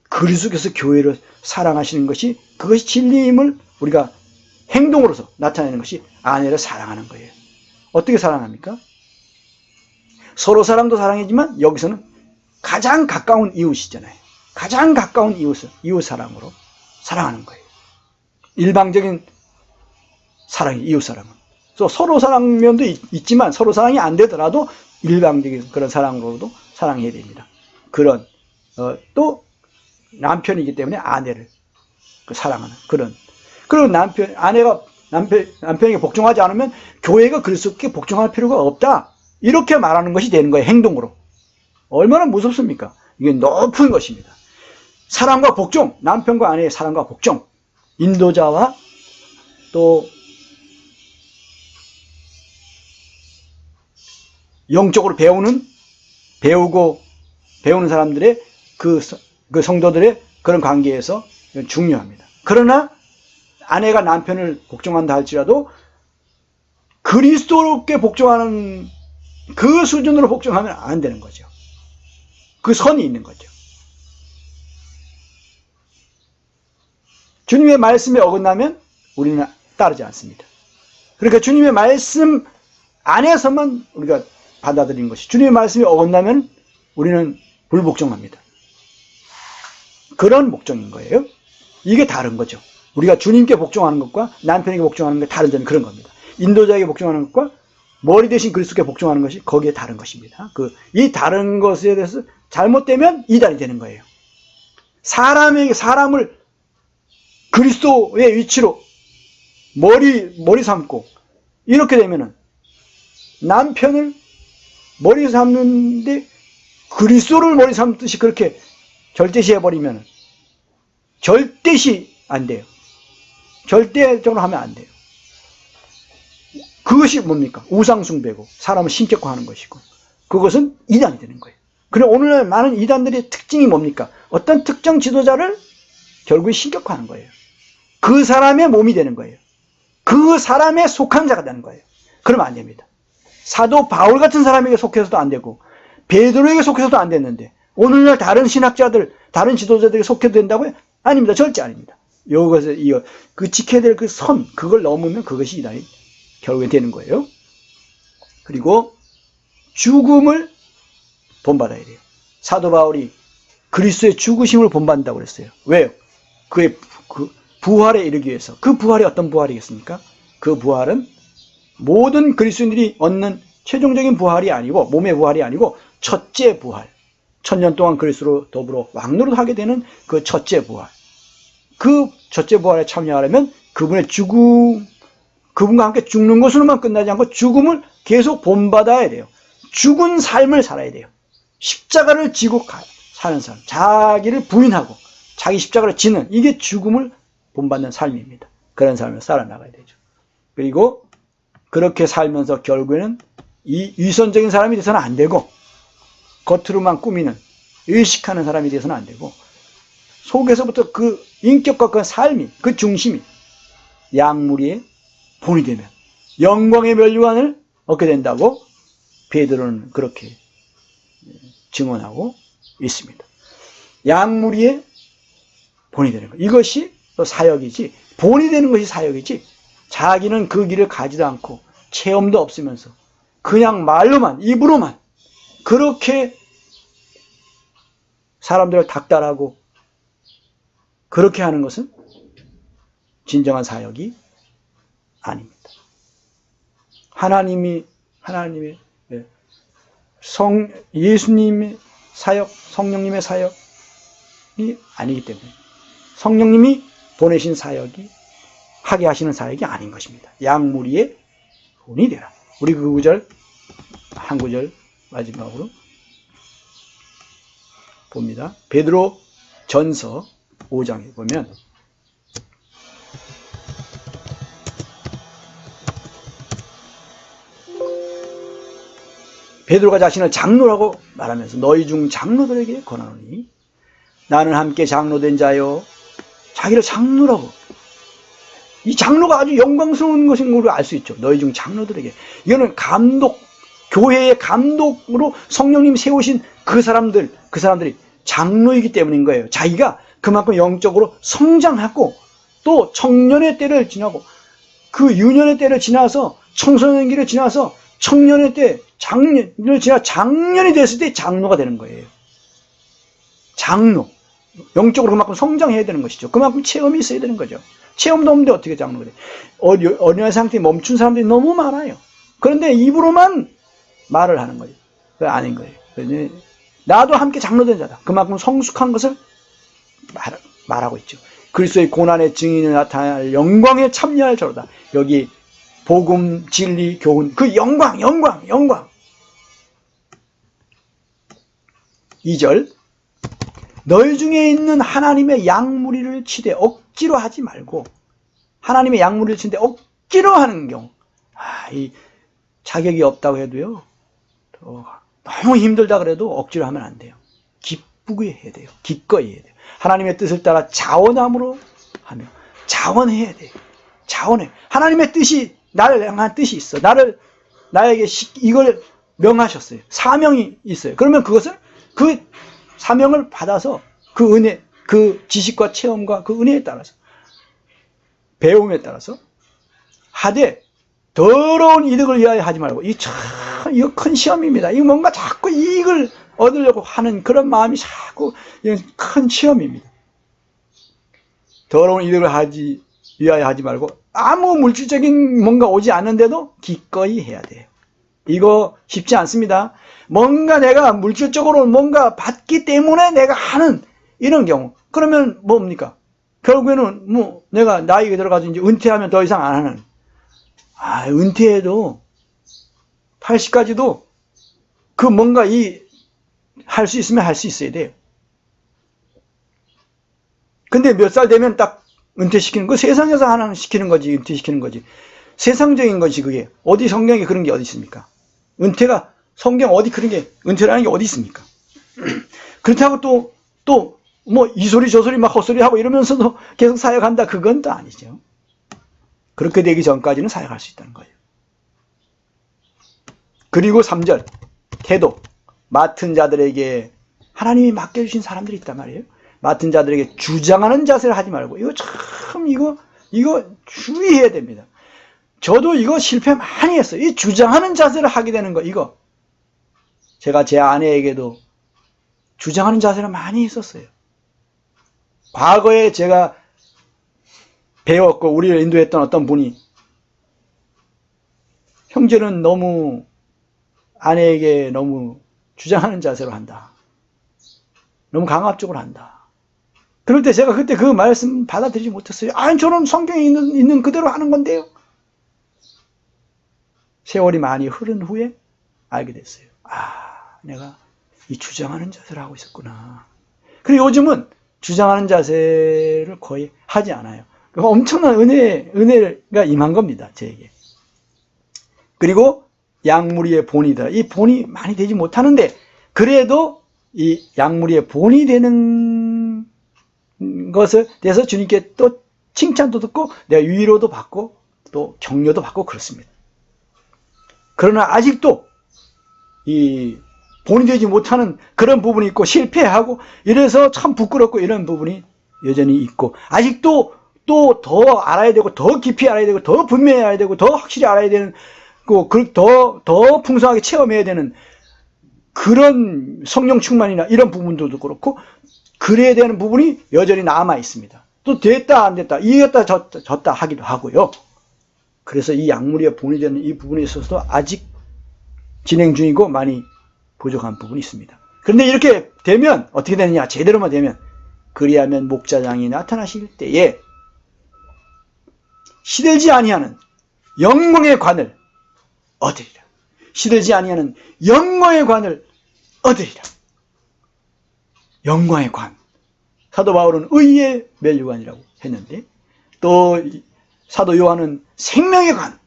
Speaker 1: 그리스도께서 교회를 사랑하시는 것이 그것이 진리임을 우리가 행동으로서 나타내는 것이 아내를 사랑하는 거예요. 어떻게 사랑합니까? 서로 사랑도 사랑이지만 여기서는 가장 가까운 이웃이잖아요. 가장 가까운 이웃 사랑으로 사랑하는 거예요. 일방적인 사랑이 이웃 사랑은. 그래서 서로 사랑 면도 있지만 서로 사랑이 안 되더라도 일방적인 그런 사랑으로도 사랑해야 됩니다. 그런 또 남편이기 때문에 아내를 사랑하는 그런. 그리고 아내가 남편에게 복종하지 않으면 교회가 그리스도께 복종할 필요가 없다. 이렇게 말하는 것이 되는 거예요. 행동으로. 얼마나 무섭습니까? 이게 높은 것입니다. 사랑과 복종, 남편과 아내의 사랑과 복종, 인도자와 또 영적으로 배우는 사람들의 그 성도들의 그런 관계에서 중요합니다. 그러나 아내가 남편을 복종한다 할지라도 그리스도께 복종하는 그 수준으로 복종하면 안 되는 거죠. 그 선이 있는 거죠. 주님의 말씀에 어긋나면 우리는 따르지 않습니다. 그러니까 주님의 말씀 안에서만 우리가 받아들이는 것이, 주님의 말씀에 어긋나면 우리는 불복종합니다. 그런 목적인 거예요. 이게 다른 거죠. 우리가 주님께 복종하는 것과 남편에게 복종하는 게 다른 점이 그런 겁니다. 인도자에게 복종하는 것과 머리 대신 그리스도께 복종하는 것이 거기에 다른 것입니다. 이 다른 것에 대해서 잘못되면 이단이 되는 거예요. 사람을 그리스도의 위치로 머리 삼고 이렇게 되면은 남편을 머리 삼는데 그리스도를 머리 삼듯이 그렇게 절대시해버리면 절대시 안 돼요. 절대적으로 하면 안 돼요. 그것이 뭡니까? 우상숭배고 사람을 신격화하는 것이고 그것은 이단이 되는 거예요. 그럼 오늘날 많은 이단들의 특징이 뭡니까? 어떤 특정 지도자를 결국에 신격화하는 거예요. 그 사람의 몸이 되는 거예요. 그 사람에 속한 자가 되는 거예요. 그러면 안 됩니다. 사도 바울 같은 사람에게 속해서도 안 되고 베드로에게 속해서도 안 됐는데 오늘날 다른 신학자들, 다른 지도자들에게 속해도 된다고요? 아닙니다. 절대 아닙니다. 이것을 그 지켜야 될 그 선, 그걸 넘으면 그것이 이단이 결국에 되는 거예요. 그리고 죽음을 본받아야 돼요. 사도 바울이 그리스도의 죽으심을 본받는다고 그랬어요. 왜요? 그의 부활에 이르기 위해서. 그 부활이 어떤 부활이겠습니까? 그 부활은 모든 그리스도인들이 얻는 최종적인 부활이 아니고 몸의 부활이 아니고 첫째 부활, 천년 동안 그리스도로 더불어 왕노릇 하게 되는 그 첫째 부활. 그 첫째 부활에 참여하려면 그분의 죽음, 그분과 함께 죽는 것으로만 끝나지 않고 죽음을 계속 본받아야 돼요. 죽은 삶을 살아야 돼요. 십자가를 지고 사는 삶, 자기를 부인하고 자기 십자가를 지는, 이게 죽음을 본받는 삶입니다. 그런 삶을 살아나가야 되죠. 그리고 그렇게 살면서 결국에는 이 위선적인 사람이 돼서는 안 되고, 겉으로만 꾸미는, 의식하는 사람이 돼서는 안 되고, 속에서부터 그 인격과 그 삶이, 그 중심이 양무리의 본이 되면 영광의 면류관을 얻게 된다고 베드로는 그렇게 증언하고 있습니다. 양무리의 본이 되는 것, 이것이 또 사역이지, 본이 되는 것이 사역이지, 자기는 그 길을 가지도 않고 체험도 없으면서 그냥 말로만, 입으로만 그렇게 사람들을 닥달하고 그렇게 하는 것은 진정한 사역이 아닙니다. 하나님의 예수님의 사역, 성령님의 사역이 아니기 때문에, 성령님이 보내신 사역이, 하게 하시는 사역이 아닌 것입니다. 양무리의 본이 되라. 우리 그 구절, 한 구절 마지막으로 봅니다. 베드로 전서 5장에 보면 베드로가 자신을 장로라고 말하면서 너희 중 장로들에게 권하노니 나는 함께 장로된 자요. 자기를 장로라고. 이 장로가 아주 영광스러운 것인 걸 알 수 있죠. 너희 중 장로들에게. 이거는 감독, 교회의 감독으로 성령님이 세우신 그 사람들이 장로이기 때문인 거예요. 자기가 그만큼 영적으로 성장하고 또 청년의 때를 지나고 그 유년의 때를 지나서 청소년기를 지나서 청년의 때, 장년을 지나 장년이 됐을 때 장로가 되는 거예요. 장로. 영적으로 그만큼 성장해야 되는 것이죠. 그만큼 체험이 있어야 되는 거죠. 체험도 없는데 어떻게 장로가 돼? 어린아이 상태에 멈춘 사람들이 너무 많아요. 그런데 입으로만 말을 하는 거예요. 그게 아닌 거예요. 나도 함께 장로된 자다. 그만큼 성숙한 것을 말하고 있죠. 그리스도의 고난의 증인을 나타낼 영광에 참여할 자로다. 여기 복음, 진리, 교훈, 그 영광. 2절, 너희 중에 있는 하나님의 양무리를 치되 억지로 하지 말고, 하나님의 양무리를 치되 억지로 하는 경우, 이 자격이 없다고 해도요, 너무 힘들다 그래도 억지로 하면 안 돼요. 기쁘게 해야 돼요. 기꺼이 해야 돼요. 하나님의 뜻을 따라 자원함으로 하며 자원해야 돼요. 자원해. 하나님의 뜻이, 나를 향한 뜻이 있어. 나에게 이걸 명하셨어요. 사명이 있어요. 그러면 그것을, 그 사명을 받아서 그 은혜, 그 지식과 체험과 그 은혜에 따라서, 배움에 따라서 하되 더러운 이득을 위하여 하지 말고, 이거 큰 시험입니다. 이거 뭔가 자꾸 이익을 얻으려고 하는 그런 마음이 자꾸 큰 시험입니다. 더러운 이득을 위하여 하지 말고 아무 물질적인 뭔가 오지 않는데도 기꺼이 해야 돼요. 이거 쉽지 않습니다. 뭔가 내가 물질적으로 뭔가 받기 때문에 내가 하는 이런 경우, 그러면 뭡니까? 결국에는 내가 나이가 들어가서 이제 은퇴하면 더 이상 안 하는, 은퇴해도 80까지도 그 뭔가 할 수 있으면 할 수 있어야 돼요. 근데 몇 살 되면 딱 은퇴시키는 거, 세상에서 하나 시키는 거지, 은퇴시키는 거지. 세상적인 것이 그게. 어디 성경에 그런 게 어디 있습니까? 은퇴가, 성경 어디 그런 게, 은퇴라는 게 어디 있습니까? 그렇다고 또 이 소리 저 소리 막 헛소리 하고 이러면서도 계속 사역한다, 그건 또 아니죠. 그렇게 되기 전까지는 사역할 수 있다는 거예요. 그리고 3절, 태도. 맡은 자들에게, 하나님이 맡겨주신 사람들이 있단 말이에요. 맡은 자들에게 주장하는 자세를 하지 말고, 이거 주의해야 됩니다. 저도 이거 실패 많이 했어요. 이 주장하는 자세를 하게 되는 거, 이거. 제가 제 아내에게도 주장하는 자세를 많이 했었어요. 과거에 제가 배웠고 우리를 인도했던 어떤 분이, 형제는 너무 아내에게 너무 주장하는 자세로 한다. 너무 강압적으로 한다. 그럴 때 제가 그때 그 말씀 받아들이지 못했어요. 아니, 저는 성경에 있는 그대로 하는 건데요. 세월이 많이 흐른 후에 알게 됐어요. 아, 내가 이 주장하는 자세를 하고 있었구나. 그리고 요즘은 주장하는 자세를 거의 하지 않아요. 엄청난 은혜가 임한 겁니다, 저에게. 그리고 약물이의 본이다. 이 본이 많이 되지 못하는데, 그래도 이 약물이의 본이 되는 것에 대해서 주님께 또 칭찬도 듣고, 내가 위로도 받고, 또 격려도 받고 그렇습니다. 그러나 아직도 이 본이 되지 못하는 그런 부분이 있고, 실패하고, 이래서 참 부끄럽고 이런 부분이 여전히 있고, 아직도 또 더 알아야 되고, 더 깊이 알아야 되고, 더 분명히 알아야 되고, 더 확실히 알아야 되는, 더 풍성하게 체험해야 되는 그런 성령 충만이나 이런 부분들도 그렇고, 그래야 되는 부분이 여전히 남아 있습니다. 또 됐다 안 됐다, 이겼다 졌다 하기도 하고요. 그래서 이 약물의 본이 되는 이 부분에 있어서도 아직 진행 중이고 많이 부족한 부분이 있습니다. 그런데 이렇게 되면 어떻게 되느냐, 제대로만 되면, 그리하면 목자장이 나타나실 때에 시들지 아니하는 영광의 관을 얻으리라. 시들지 아니하는 영광의 관을 얻으리라. 영광의 관. 사도 바울은 의의 멸류관이라고 했는데, 또 사도 요한은 생명의 관,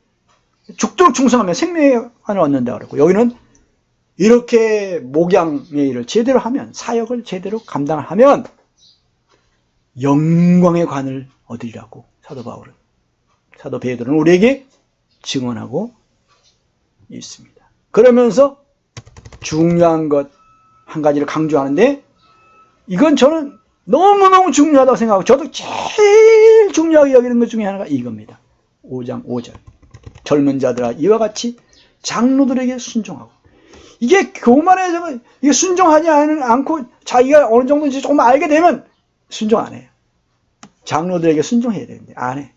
Speaker 1: 죽도록 충성하면 생명의 관을 얻는다 그러고, 여기는 이렇게 목양의 일을 제대로 하면, 사역을 제대로 감당하면 영광의 관을 얻으리라고 사도 베드로는 우리에게 증언하고 있습니다. 그러면서 중요한 것 한 가지를 강조하는데, 이건 저는 너무너무 중요하다고 생각하고, 저도 제일 중요하게 여기는 것 중에 하나가 이겁니다. 5장 5절. 젊은 자들아, 이와 같이 장로들에게 순종하고. 이게 교만해서, 이게 순종하지 않고 자기가 어느 정도인지 조금 알게 되면 순종 안 해요. 장로들에게 순종해야 되는데 안 해.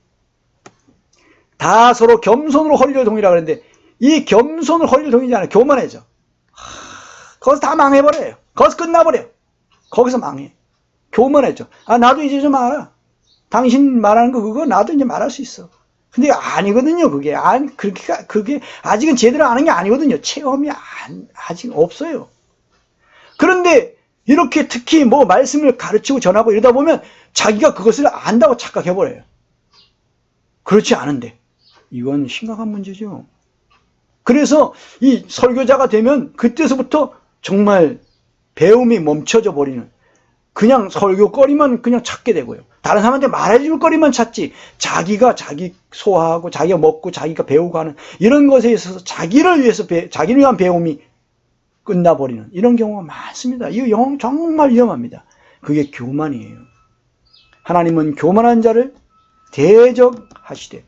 Speaker 1: 다 서로 겸손으로 허리를 동이라 그랬는데, 이 겸손을 허리를 동이지 않아요. 교만해져. 거기서 다 망해버려요. 거기서 끝나버려요. 거기서 망해. 교만해져. 아, 나도 이제 좀 알아. 당신 말하는 거 그거 나도 이제 말할 수 있어. 근데 아니거든요. 그게 아직은 제대로 아는 게 아니거든요. 체험이 아직 없어요. 그런데 이렇게 특히 뭐 말씀을 가르치고 전하고 이러다 보면 자기가 그것을 안다고 착각해버려요. 그렇지 않은데 이건 심각한 문제죠. 그래서 이 설교자가 되면 그때서부터 정말 배움이 멈춰져 버리는, 그냥 설교거리만 그냥 찾게 되고요. 다른 사람한테 말해줄 거리만 찾지, 자기가 자기 소화하고 자기가 먹고 자기가 배우고 하는 이런 것에 있어서 자기를 위한 배움이 끝나버리는 이런 경우가 많습니다. 이거 정말 위험합니다. 그게 교만이에요. 하나님은 교만한 자를 대적하시되,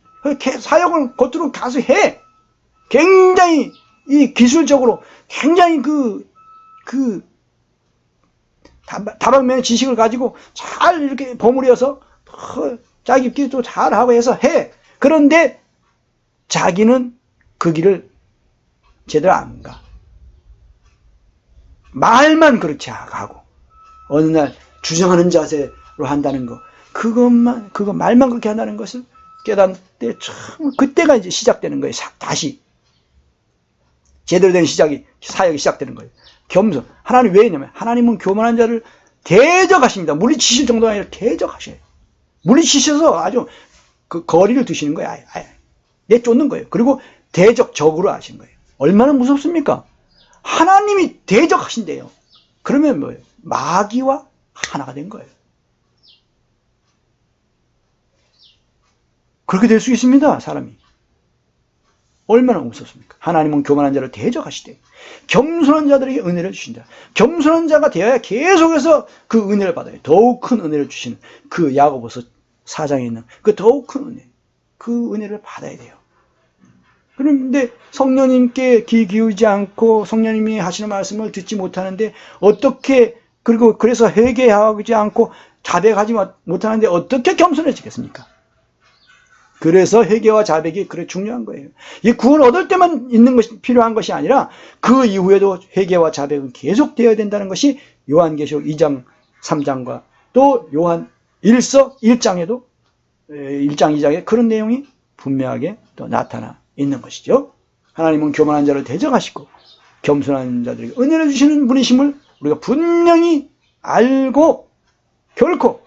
Speaker 1: 사역을 겉으로 가서 해. 굉장히 이 기술적으로 굉장히 다방면의 지식을 가지고 잘 이렇게 버무려서 자기끼리도 잘하고 해서 해. 그런데 자기는 그 길을 제대로 안 가. 말만 그렇게 하고 어느 날 주장하는 자세로 한다는 거, 그거 말만 그렇게 한다는 것을 깨닫을 때 참 그때가 이제 시작되는 거예요. 다시 제대로 된 사역이 시작되는 거예요. 겸손. 하나님 왜 했냐면, 하나님은 교만한 자를 대적하십니다. 물리치실 정도가 아니라 대적하셔요. 물리치셔서 아주 그 거리를 두시는 거예요. 아예 내쫓는 거예요. 그리고 대적적으로 하신 거예요. 얼마나 무섭습니까? 하나님이 대적하신대요. 그러면 뭐예요? 마귀와 하나가 된 거예요. 그렇게 될 수 있습니다, 사람이. 얼마나 무섭습니까? 하나님은 교만한 자를 대적하시되 겸손한 자들에게 은혜를 주신다. 겸손한 자가 되어야 계속해서 그 은혜를 받아요. 더욱 큰 은혜를 주시는 그 야고보서 4장에 있는 그 더욱 큰 은혜, 그 은혜를 받아야 돼요. 그런데 성령님께 귀 기울이지 않고 성령님이 하시는 말씀을 듣지 못하는데 어떻게, 그래서 회개하지 않고 자백하지 못하는데 어떻게 겸손해지겠습니까? 그래서 회개와 자백이 그래 중요한 거예요. 이 구원 얻을 때만 있는 것이 필요한 것이 아니라 그 이후에도 회개와 자백은 계속되어야 된다는 것이 요한계시록 2장 3장과 또 요한 1서 1장에도 1장 2장에 그런 내용이 분명하게 또 나타나 있는 것이죠. 하나님은 교만한 자를 대적하시고 겸손한 자들에게 은혜를 주시는 분이심을 우리가 분명히 알고 결코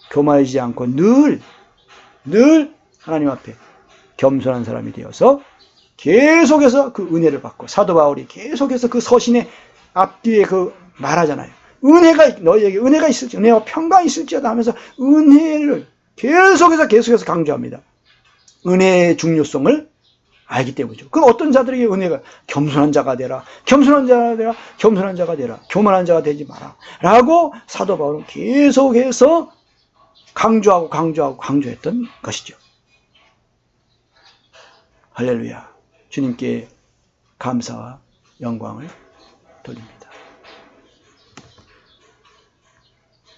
Speaker 1: 교만해지지 않고 늘 하나님 앞에 겸손한 사람이 되어서 계속해서 그 은혜를 받고, 사도 바울이 계속해서 그 서신의 앞뒤에 그 말하잖아요. 은혜가 너희에게 은혜가 있을지, 은혜와 평강이 있을지어다 하면서 은혜를 계속해서 강조합니다. 은혜의 중요성을 알기 때문이죠. 그 어떤 자들에게 은혜가 겸손한 자가 되라, 겸손한 자가 되라, 겸손한 자가 되라, 교만한 자가 되지 마라 라고 사도 바울은 계속해서 강조했던 것이죠. 할렐루야. 주님께 감사와 영광을 돌립니다.